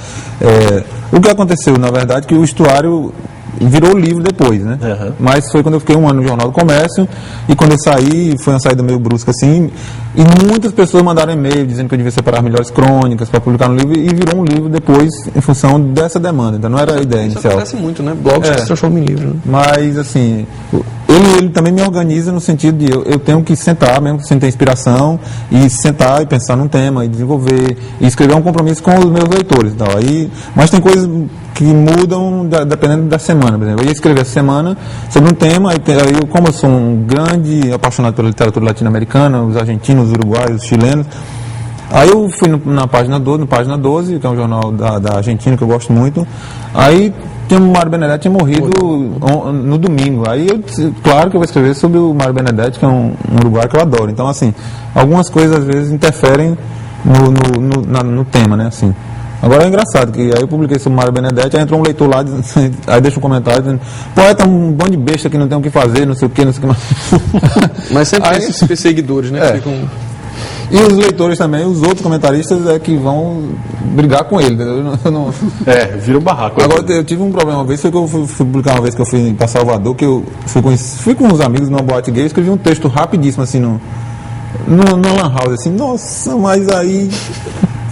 Speaker 3: O que aconteceu, na verdade, que o estuário virou livro depois, né? Uhum. Mas foi quando eu fiquei 1 ano no Jornal do Comércio e quando eu saí, foi uma saída meio brusca assim, e muitas pessoas mandaram e-mail dizendo que eu devia separar as melhores crônicas para publicar no livro e virou um livro depois em função dessa demanda, então não era a ideia inicial. Isso
Speaker 4: acontece muito, né? Blogs que se transformam em livro. Né?
Speaker 3: Mas assim, ele também me organiza no sentido de eu tenho que sentar, mesmo sem ter inspiração, e sentar e pensar num tema, e desenvolver, e escrever um compromisso com os meus leitores. Então, mas tem coisas que mudam dependendo da semana. Por exemplo, eu ia escrever essa semana sobre um tema, como eu sou um grande apaixonado pela literatura latino-americana, os argentinos, os uruguaios, os chilenos, aí eu fui no Página 12, que é um jornal da Argentina que eu gosto muito, aí o Mário Benedetti tinha morrido no domingo. Aí claro que eu vou escrever sobre o Mário Benedetti, que é um uruguaio que eu adoro. Então, assim, algumas coisas às vezes interferem no tema, né? Assim. Agora é engraçado, que aí eu publiquei sobre o Mário Benedetti, aí entrou um leitor lá, aí deixa um comentário dizendo, poeta, um bando de besta que não tem o que fazer, não sei o que, não sei o que mais.
Speaker 4: Mas sempre tem esses perseguidores, né?
Speaker 3: E os leitores também, os outros comentaristas que vão brigar com ele.
Speaker 1: Vira um barraco.
Speaker 3: Agora eu tive um problema uma vez, foi que eu fui publicar uma vez que eu fui para Salvador, que eu fui com uns amigos numa boate gay, escrevi um texto rapidíssimo assim no Lan House, assim, nossa, mas aí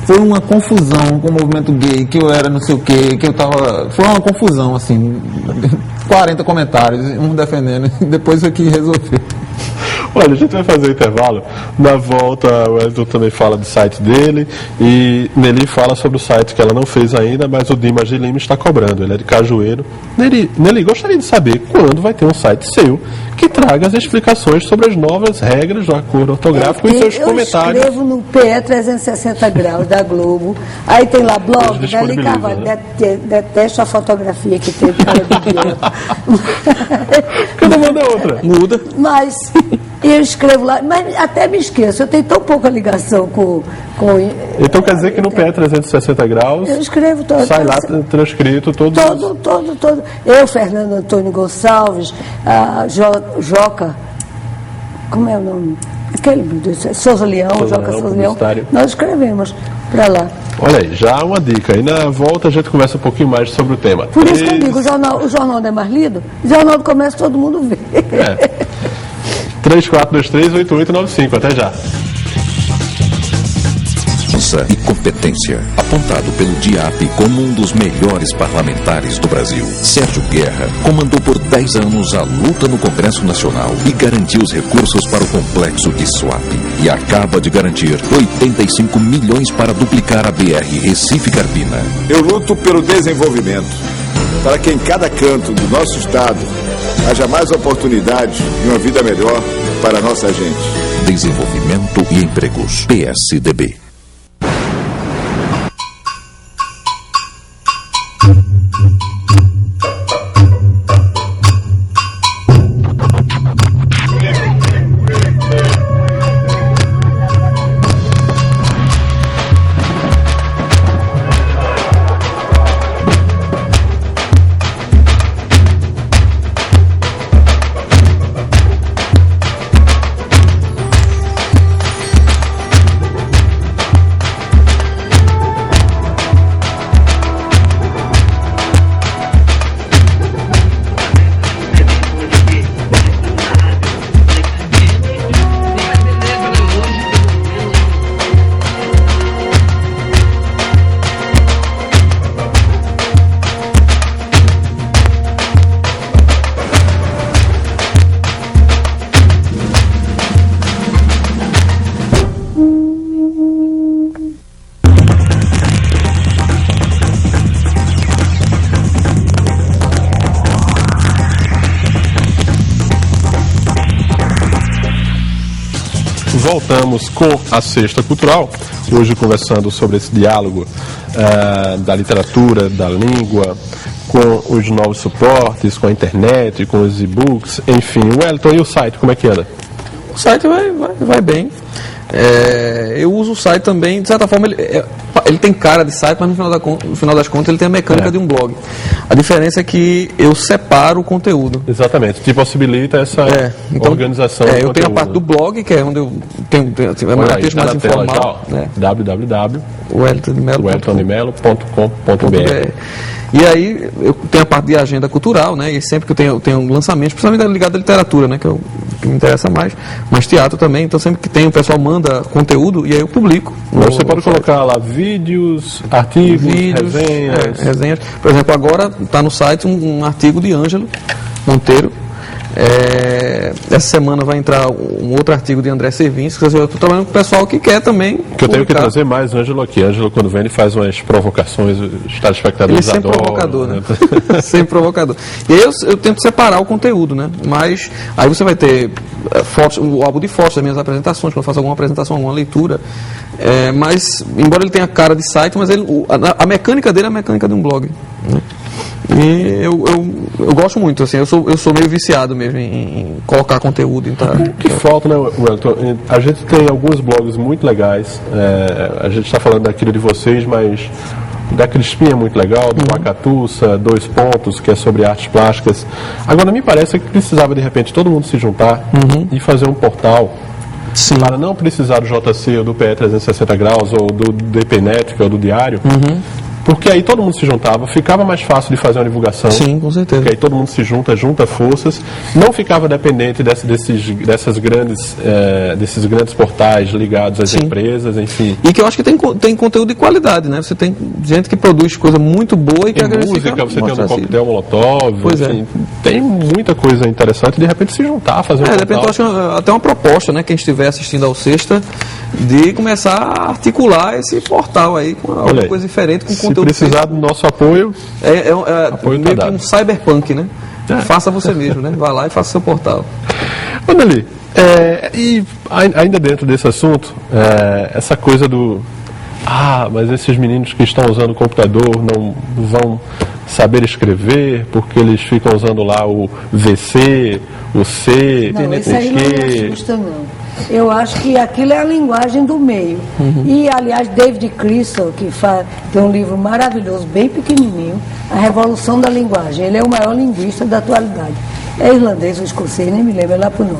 Speaker 3: foi uma confusão com o movimento gay, que eu era não sei o que eu tava. Foi uma confusão, assim, 40 comentários, um defendendo, e depois foi que resolveu.
Speaker 1: Olha, a gente vai fazer o intervalo. Na volta, o Elton também fala do site dele e Nelly fala sobre o site que ela não fez ainda, mas o Dimas de Lima está cobrando. Ele é de Cajueiro. Nelly, gostaria de saber quando vai ter um site seu que traga as explicações sobre as novas regras do acordo ortográfico e seus comentários.
Speaker 2: Eu escrevo no PE 360 graus da Globo. Aí tem lá blog, Nelly Carvalho. Né? Detesto a fotografia que tem cara do Biel.
Speaker 1: Cada manda outra.
Speaker 2: Muda. Mas E eu escrevo lá, mas até me esqueço, eu tenho tão pouca ligação com
Speaker 1: então quer dizer que no PE 360 graus
Speaker 2: eu escrevo todo,
Speaker 1: sai lá transcrito todo.
Speaker 2: Eu, Fernando Antônio Gonçalves, a Joca, como é o nome? Aquele Souza Leão, Joca Souza Leão, nós escrevemos para lá.
Speaker 1: Olha aí, já uma dica. Aí na volta a gente conversa um pouquinho mais sobre o tema.
Speaker 2: Por isso que eu digo, o jornal não é mais lido, o Jornal do Comércio todo mundo vê.
Speaker 1: 3423-8895, até já.
Speaker 6: E competência, apontado pelo DIAP como um dos melhores parlamentares do Brasil. Sérgio Guerra comandou por 10 anos a luta no Congresso Nacional e garantiu os recursos para o complexo de Suape. E acaba de garantir 85 milhões para duplicar a BR Recife-Carpina.
Speaker 7: Eu luto pelo desenvolvimento, para que em cada canto do nosso estado haja mais oportunidade e uma vida melhor para a nossa gente.
Speaker 6: Desenvolvimento e empregos. PSDB.
Speaker 1: Voltamos com a Sexta Cultural, hoje conversando sobre esse diálogo da literatura, da língua, com os novos suportes, com a internet, com os e-books, enfim. Wellington, e o site, como é que anda?
Speaker 4: O site vai bem. Eu uso o site também, de certa forma, ele tem cara de site, mas no final das contas ele tem a mecânica de um blog. A diferença é que eu separo o conteúdo.
Speaker 1: Exatamente, te possibilita essa organização do
Speaker 4: eu
Speaker 1: conteúdo.
Speaker 4: tenho a parte do blog, que é onde eu tenho
Speaker 1: mais
Speaker 4: informal.
Speaker 1: www.wellingtondemelo.com.br.
Speaker 4: E aí eu tenho a parte de agenda cultural, né? E sempre que eu tenho lançamentos, principalmente ligado à literatura, né? Que me interessa mais, mas teatro também. Então sempre que tem, o pessoal manda conteúdo e aí eu publico.
Speaker 1: Você pode colocar lá vídeos, artigos,
Speaker 4: resenhas. Por exemplo, agora está no site um artigo de Ângelo Monteiro. Essa semana vai entrar um outro artigo de André Servinsky. Eu estou trabalhando com o pessoal que quer também.
Speaker 1: Que eu tenho que trazer mais Ângelo aqui. Ângelo, quando vem, ele faz umas provocações, os telespectadores
Speaker 4: adoram. Ele é sempre provocador, né? Sempre provocador. E aí eu tento separar o conteúdo, né? Mas aí você vai ter fotos, o álbum de fotos das minhas apresentações, quando eu faço alguma apresentação, alguma leitura. Mas, embora ele tenha cara de site, mas a mecânica dele é a mecânica de um blog, né? E eu gosto muito, assim, eu sou meio viciado mesmo em colocar conteúdo.
Speaker 1: O que falta, né, Wellington? A gente tem alguns blogs muito legais, a gente está falando daquilo de vocês, mas da Crispim é muito legal, do Macatuça, 2 Pontos, que é sobre artes plásticas. Agora, me parece que precisava, de repente, todo mundo se juntar e fazer um portal. Sim. Para não precisar do JC ou do PE 360 graus ou do DPNet, que é o do Diário, porque aí todo mundo se juntava, ficava mais fácil de fazer uma divulgação.
Speaker 4: Sim, com certeza.
Speaker 1: Porque aí todo mundo se junta forças, não ficava dependente desses grandes portais ligados às empresas, enfim.
Speaker 4: E que eu acho que tem conteúdo de qualidade, né? Você tem gente que produz coisa muito boa e que
Speaker 1: música, você tem um coquetel Molotov, enfim, tem muita coisa interessante, de repente se juntar, fazer um portal.
Speaker 4: De repente eu acho até uma proposta, né? Quem estiver assistindo ao Sexta, de começar a articular esse portal aí com alguma coisa diferente, com conteúdo.
Speaker 1: Se precisar do nosso apoio, apoio
Speaker 4: meio que um cyberpunk, né? Faça você mesmo, né? Vá lá e faça seu portal.
Speaker 1: Anneli, e ainda dentro desse assunto, essa coisa do mas esses meninos que estão usando o computador não vão saber escrever, porque eles ficam usando lá o VC, o C,
Speaker 2: não, isso
Speaker 1: o
Speaker 2: aí não me assusta, não. Eu acho que aquilo é a linguagem do meio. E, aliás, David Crystal, que tem um livro maravilhoso, bem pequenininho, A Revolução da Linguagem. Ele é o maior linguista da atualidade. É irlandês ou escocês, nem me lembro, é lá por nome.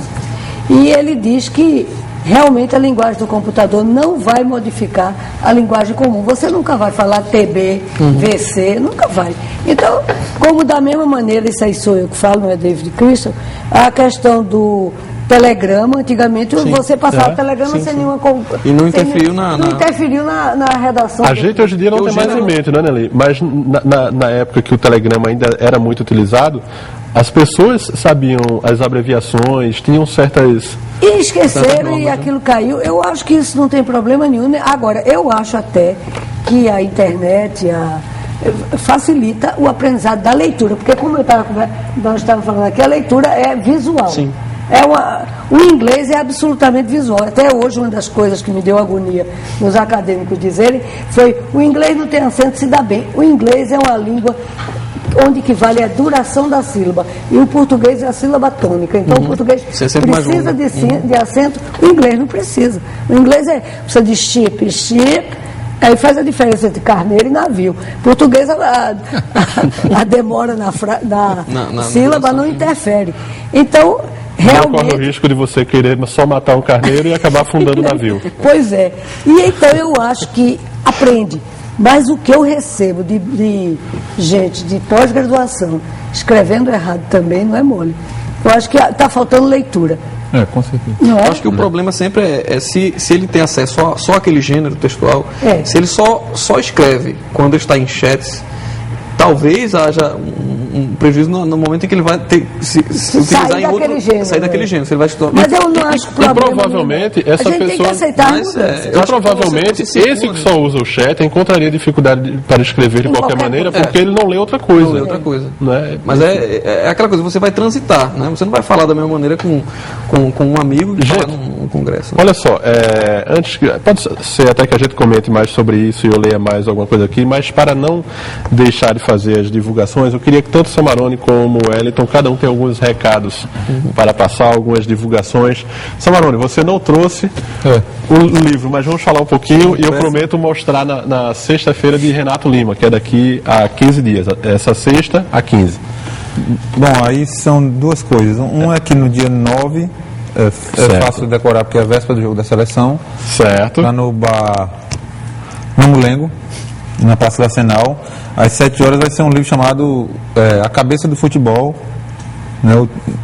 Speaker 2: E ele diz que realmente a linguagem do computador não vai modificar a linguagem comum. Você nunca vai falar TB, VC, nunca vai. Então, como da mesma maneira, isso aí sou eu que falo, não é David Crystal, a questão do telegrama, antigamente você passava telegrama sem nenhuma...
Speaker 4: E não interferiu
Speaker 2: não interferiu na redação.
Speaker 1: A gente hoje em dia não tem mais em mente, né, Nelly? Mas na época que o telegrama ainda era muito utilizado, as pessoas sabiam as abreviações, tinham certas...
Speaker 2: E esqueceram e aquilo caiu. Eu acho que isso não tem problema nenhum, né? Agora, eu acho até que a internet facilita o aprendizado da leitura, porque como nós estávamos falando aqui, a leitura é visual.
Speaker 4: Sim.
Speaker 2: O inglês é absolutamente visual. Até hoje, uma das coisas que me deu agonia nos acadêmicos dizerem foi: o inglês não tem acento, se dá bem. O inglês é uma língua onde que vale a duração da sílaba, e o português é a sílaba tônica. Então o português precisa de acento, o inglês não precisa. O inglês precisa de ship, aí faz a diferença entre carneiro e navio. Português, a demora na sílaba não interfere. Então, realmente...
Speaker 1: Não corre o risco de você querer só matar um carneiro e acabar afundando o navio.
Speaker 2: Pois é. E então eu acho que aprende. Mas o que eu recebo de gente de pós-graduação escrevendo errado também não é mole. Eu acho que está faltando leitura.
Speaker 3: Com certeza.
Speaker 2: Não é?
Speaker 4: Eu acho que o problema sempre é se ele tem acesso só àquele gênero textual, se ele só escreve quando está em chats, talvez haja um prejuízo no momento em que ele vai ter se utilizar em outro gênero, sair daquele gênero. Se ele vai estudar.
Speaker 2: Mas eu não acho que
Speaker 1: provavelmente essa
Speaker 2: a gente
Speaker 1: pessoa
Speaker 2: tem que aceitar
Speaker 1: provavelmente esse que só usa o chat encontraria dificuldade para escrever de qualquer maneira, porque ele não lê outra coisa.
Speaker 4: Não lê outra coisa.
Speaker 1: Não é?
Speaker 4: Mas é aquela coisa, você vai transitar, né? Você não vai falar da mesma maneira com um amigo que fala num congresso.
Speaker 1: Olha só, antes pode ser até que a gente comente mais sobre isso e eu leia mais alguma coisa aqui, mas para não deixar de fazer as divulgações, eu queria que tanto o Samarone como o Wellington, cada um tem alguns recados para passar, algumas divulgações. Samarone, você não trouxe o livro, mas vamos falar um pouquinho e eu prometo mostrar na sexta-feira de Renato Lima, que é daqui a 15 dias, essa sexta a 15.
Speaker 3: Bom, aí são duas coisas. Um é que no dia 9 é fácil de decorar porque é a véspera do jogo da seleção.
Speaker 1: Certo.
Speaker 3: Lá no bar Mamulengo, na Praça da Arsenal. Às 7 horas vai ser um livro chamado A Cabeça do Futebol. Né?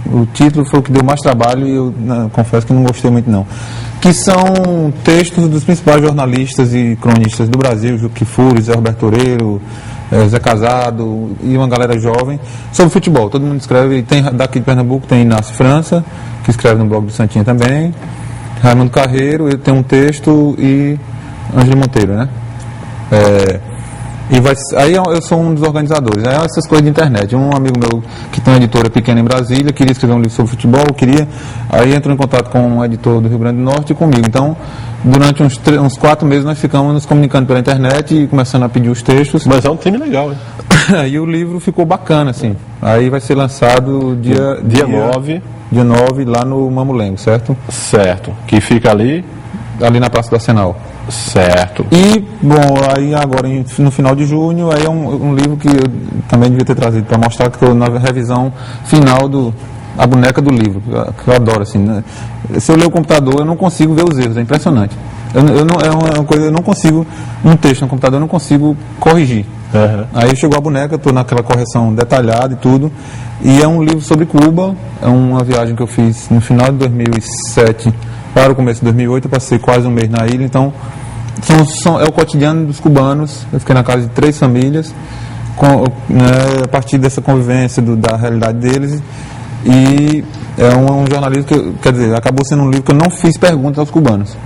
Speaker 3: O título foi o que deu mais trabalho e eu confesso que não gostei muito não. Que são textos dos principais jornalistas e cronistas do Brasil, Juque Kfouri, Zé Roberto Oreiro, Zé Casado e uma galera jovem, sobre futebol. Todo mundo escreve, tem daqui de Pernambuco, tem Inácio França, que escreve no blog do Santinha também, Raimundo Carreiro, ele tem um texto, e Ângelo Monteiro, né? Aí eu sou um dos organizadores, essas coisas de internet. Um amigo meu que tem uma editora pequena em Brasília queria escrever um livro sobre futebol, aí entrou em contato com um editor do Rio Grande do Norte e comigo. Então, durante uns 4 meses nós ficamos nos comunicando pela internet e começando a pedir os textos.
Speaker 1: Mas é um time legal, hein?
Speaker 3: E o livro ficou bacana, assim. Aí vai ser lançado dia 9 lá no Mamulengo, certo?
Speaker 1: Certo. Que fica ali
Speaker 3: na Praça do Arsenal.
Speaker 1: Certo.
Speaker 3: E, bom, aí agora no final de junho, aí é um livro que eu também devia ter trazido para mostrar, que estou na revisão final a boneca do livro, que eu adoro, assim, né? Se eu ler o computador, eu não consigo ver os erros, é impressionante. Eu não consigo, um texto no computador, eu não consigo corrigir. Aí chegou a boneca, estou naquela correção detalhada e tudo, e é um livro sobre Cuba, é uma viagem que eu fiz no final de 2007 para o começo de 2008, eu passei quase um mês na ilha, então é o cotidiano dos cubanos. Eu fiquei na casa de 3 famílias, a partir dessa convivência da realidade deles, e é um jornalismo que, quer dizer, acabou sendo um livro que eu não fiz perguntas aos cubanos,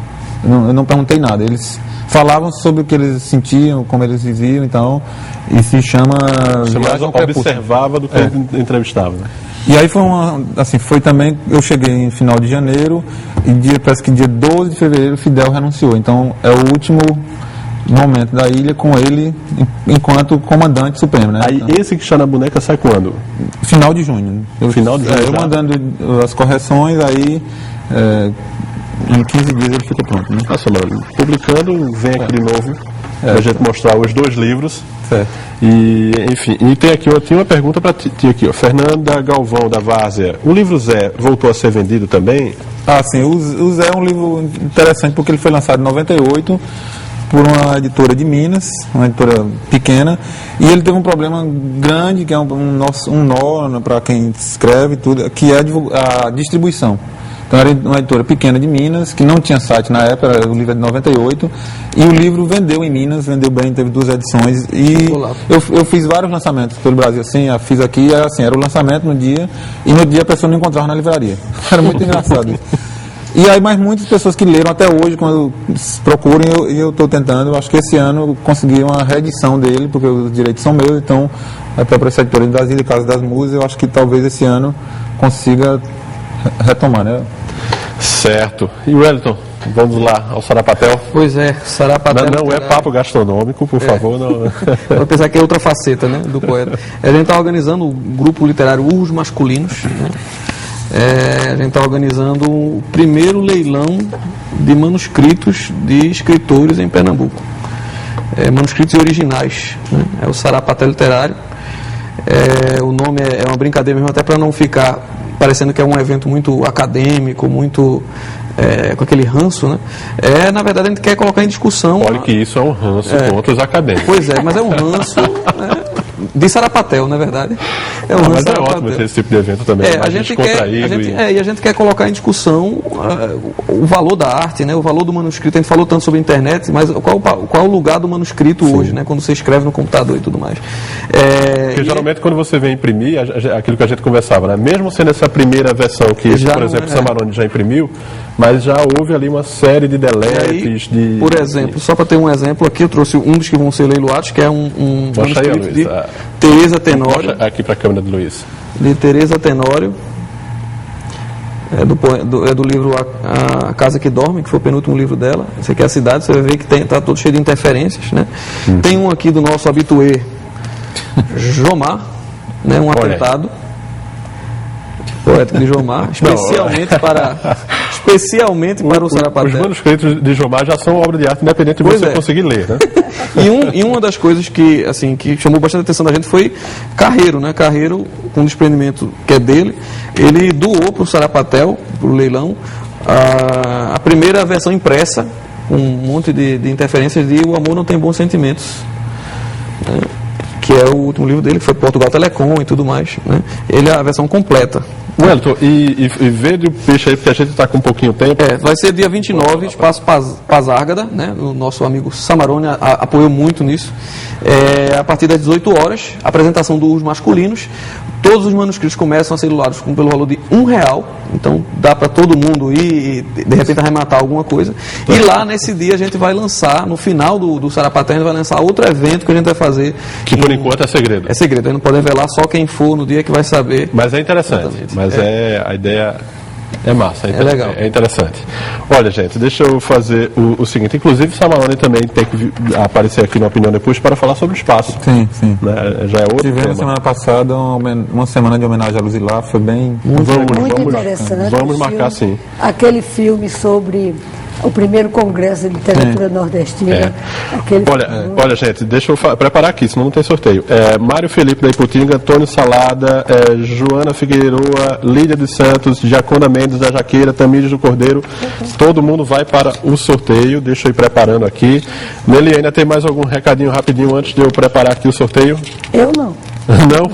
Speaker 3: eu não perguntei nada, eles falavam sobre o que eles sentiam, como eles viviam, então, e se chama...
Speaker 1: Você mais observava do que entrevistava, né?
Speaker 3: E aí foi também, eu cheguei em final de janeiro, e parece que dia 12 de fevereiro Fidel renunciou, então é o último momento da ilha com ele enquanto comandante supremo, né?
Speaker 1: Aí
Speaker 3: então,
Speaker 1: esse que está na boneca sai quando?
Speaker 3: final de junho.
Speaker 1: Final de junho,
Speaker 3: eu mandando as correções, aí em 15 dias ele fica pronto, né?
Speaker 1: Nossa, mano, publicando, vem aqui de novo pra gente mostrar os 2 livros.
Speaker 3: Certo.
Speaker 1: E, enfim, e tem aqui, eu tinha uma pergunta para ti aqui, ó. Fernanda Galvão, da Várzea. O livro Zé voltou a ser vendido também?
Speaker 3: Ah, sim, o Zé é um livro interessante porque ele foi lançado em 98 por uma editora de Minas, uma editora pequena, e ele teve um problema grande, que é um nó para quem escreve tudo, que é a distribuição. Então era uma editora pequena de Minas, que não tinha site na época, o livro é de 98, e o livro vendeu em Minas, vendeu bem, teve 2 edições, e eu fiz vários lançamentos pelo Brasil, assim, fiz aqui, era o lançamento no dia, e no dia a pessoa não encontrava na livraria. Era muito engraçado isso. E aí, mas muitas pessoas que leram até hoje, quando procuram, eu estou tentando, eu acho que esse ano eu consegui uma reedição dele, porque os direitos são meus, então, até para essa editora de Brasília, Casa das Musas, eu acho que talvez esse ano consiga retomar, né?
Speaker 1: Certo. E Wellington, vamos lá ao Sarapatel?
Speaker 4: Pois é, Sarapatel.
Speaker 1: Não é papo gastronômico, por favor. Não.
Speaker 4: Vou pensar que é outra faceta, né, do poeta. A gente está organizando o grupo literário Urros Masculinos, né? A gente está organizando o primeiro leilão de manuscritos de escritores em Pernambuco. Manuscritos originais, né? É o Sarapatel Literário. O nome é uma brincadeira mesmo, até para não ficar parecendo que é um evento muito acadêmico, muito com aquele ranço, né? Na verdade, a gente quer colocar em discussão...
Speaker 1: Olha que isso é um ranço contra os acadêmicos.
Speaker 4: Pois é, mas é um ranço... de Sarapatel, na verdade.
Speaker 1: Mas é ótimo ter esse tipo de evento também.
Speaker 4: A gente quer colocar em discussão o valor da arte, né? O valor do manuscrito. A gente falou tanto sobre a internet, mas qual é o lugar do manuscrito hoje, né? Quando você escreve no computador e tudo mais.
Speaker 1: Porque geralmente quando você vem imprimir, aquilo que a gente conversava, né? Mesmo sendo essa primeira versão que, por exemplo, Samarone já imprimiu, mas já houve ali uma série de deletes.
Speaker 4: Por exemplo, só para ter um exemplo aqui, eu trouxe um dos que vão ser leiloados, que é um manuscrito de Teresa Tenório.
Speaker 1: Aqui para a câmera de Luiz.
Speaker 4: De Teresa Tenório. É do livro A Casa que Dorme, que foi o penúltimo livro dela. Esse aqui é a cidade, você vai ver que está todo cheio de interferências, né? Tem um aqui do nosso habituê Jomar, né? Um atentado poético de Jomar, especialmente para o Sarapatel.
Speaker 1: Os manuscritos de Jomar já são obra de arte, independente de você conseguir ler, né?
Speaker 4: E uma das coisas que chamou bastante atenção da gente foi Carreiro, né? Carreiro, com um desprendimento que é dele, ele doou para o Sarapatel, para o leilão, a primeira versão impressa, com um monte de interferências de O Amor Não Tem Bons Sentimentos, né? Que é o último livro dele, que foi Portugal Telecom e tudo mais, né? Ele é a versão completa.
Speaker 1: Wellington, e vê de peixe aí, porque a gente está com um pouquinho de tempo.
Speaker 4: Vai ser dia 29, Espaço Pazárgada, né? O nosso amigo Samarone apoiou muito nisso. A partir das 18 horas, apresentação dos masculinos. Todos os manuscritos começam a ser leiloados pelo valor de R$1, então dá para todo mundo ir e de repente arrematar alguma coisa. E lá nesse dia a gente vai lançar, no final do Sarapatel, a gente vai lançar outro evento que a gente vai fazer.
Speaker 1: Que por enquanto é segredo.
Speaker 4: É segredo, a gente não pode revelar, só quem for no dia que vai saber.
Speaker 1: Mas é interessante. Exatamente. Mas a ideia é massa,
Speaker 4: é legal.
Speaker 1: É interessante. Olha, gente, deixa eu fazer o seguinte. Inclusive, Samarone também tem que aparecer aqui na Opinião Depois para falar sobre o espaço.
Speaker 3: Sim, sim.
Speaker 1: Né? Já é outro
Speaker 3: Tivemos semana passada uma semana de homenagem a Luzilá, foi bem...
Speaker 2: Muito interessante.
Speaker 1: Vamos marcar, sim.
Speaker 2: Aquele filme sobre o primeiro congresso de literatura nordestina.
Speaker 1: Olha, gente, deixa eu preparar aqui, senão não tem sorteio. Mário Felipe da Iputinga, Antônio Salada, Joana Figueiroa, Lídia dos Santos, Jacona Mendes da Jaqueira, Tamires do Cordeiro. Todo mundo vai para o sorteio. Deixa eu ir preparando aqui. Nelly, ainda tem mais algum recadinho rapidinho antes de eu preparar aqui o sorteio?
Speaker 2: Eu não.
Speaker 1: Não?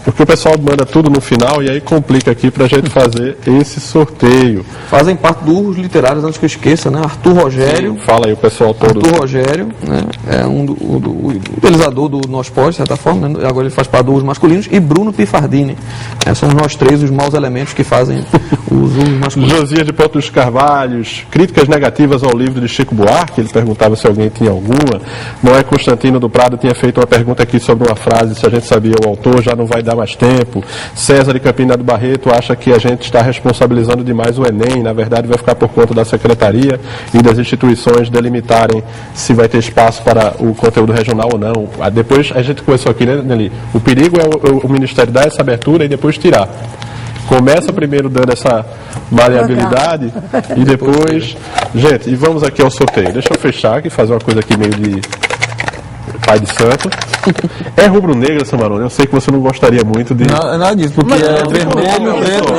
Speaker 1: Porque o pessoal manda tudo no final e aí complica aqui pra gente fazer esse sorteio.
Speaker 4: Fazem parte dos Urros Literários, antes que eu esqueça, né? Arthur Rogério.
Speaker 1: Sim, fala aí o pessoal todo.
Speaker 4: Arthur Rogério, né? É o idealizador do Nós Pós, de certa forma, né? Agora ele faz parte dos Urros Masculinos. E Bruno Pifardini. Somos nós três os maus elementos que fazem os Urros Masculinos.
Speaker 1: Josias de Ponto dos Carvalhos, críticas negativas ao livro de Chico Buarque. Ele perguntava se alguém tinha alguma. Noé Constantino do Prado tinha feito uma pergunta aqui sobre uma frase análise se a gente sabia o autor, já não vai dar mais tempo. César de Campina do Barreto acha que a gente está responsabilizando demais o Enem, na verdade vai ficar por conta da secretaria e das instituições delimitarem se vai ter espaço para o conteúdo regional ou não. Depois a gente começou aqui, né, Nelly? O perigo é o Ministério dar essa abertura e depois tirar. Começa primeiro dando essa maleabilidade e depois... Gente, e vamos aqui ao sorteio. Deixa eu fechar aqui, fazer uma coisa aqui meio de pai de santo. É rubro-negra, Samarone? Eu sei que você não gostaria muito de...
Speaker 3: Não, nada disso, porque é vermelho, preto,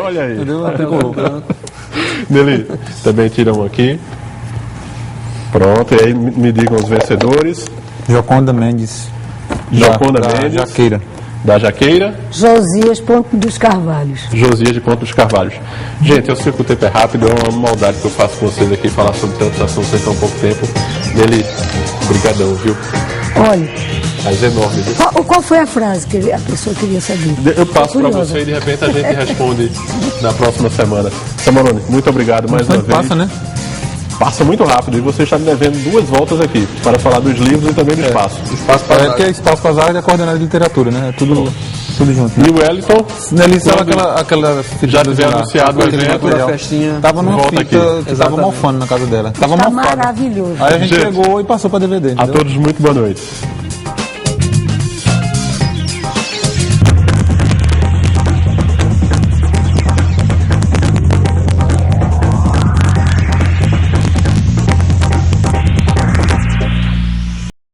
Speaker 1: olha aí. Nelly, também tiram aqui. Pronto, e aí me digam os vencedores.
Speaker 3: Joconda Mendes.
Speaker 1: Joconda Mendes.
Speaker 3: Jaqueira.
Speaker 1: Da Jaqueira.
Speaker 2: Josias Ponto dos Carvalhos.
Speaker 1: Josias de Ponto dos Carvalhos. Gente, eu sei que o tempo é rápido, é uma maldade que eu faço com vocês aqui, falar sobre tantos assuntos em tão pouco tempo. Nelly, brigadão, viu?
Speaker 2: Olha.
Speaker 1: Mas enorme, viu?
Speaker 2: Qual foi a frase que a pessoa queria saber?
Speaker 1: Eu passo para você e de repente a gente responde na próxima semana. Samarone, muito obrigado mais uma vez.
Speaker 3: Passa, né?
Speaker 1: Passa muito rápido e você está me devendo 2 voltas aqui para falar dos livros e também do espaço.
Speaker 3: Espaço para porque Espaço para as Áreas é coordenado de literatura, né? É tudo junto.
Speaker 1: E o Wellington?
Speaker 3: Nelly, sabe aquela
Speaker 1: já havia anunciado o evento,
Speaker 3: a festinha. Tava numa fita que estava mofando na casa dela. Tava mofado.
Speaker 2: Maravilhoso.
Speaker 3: Aí a gente pegou e passou para DVD.
Speaker 1: Entendeu? A todos muito boa noite.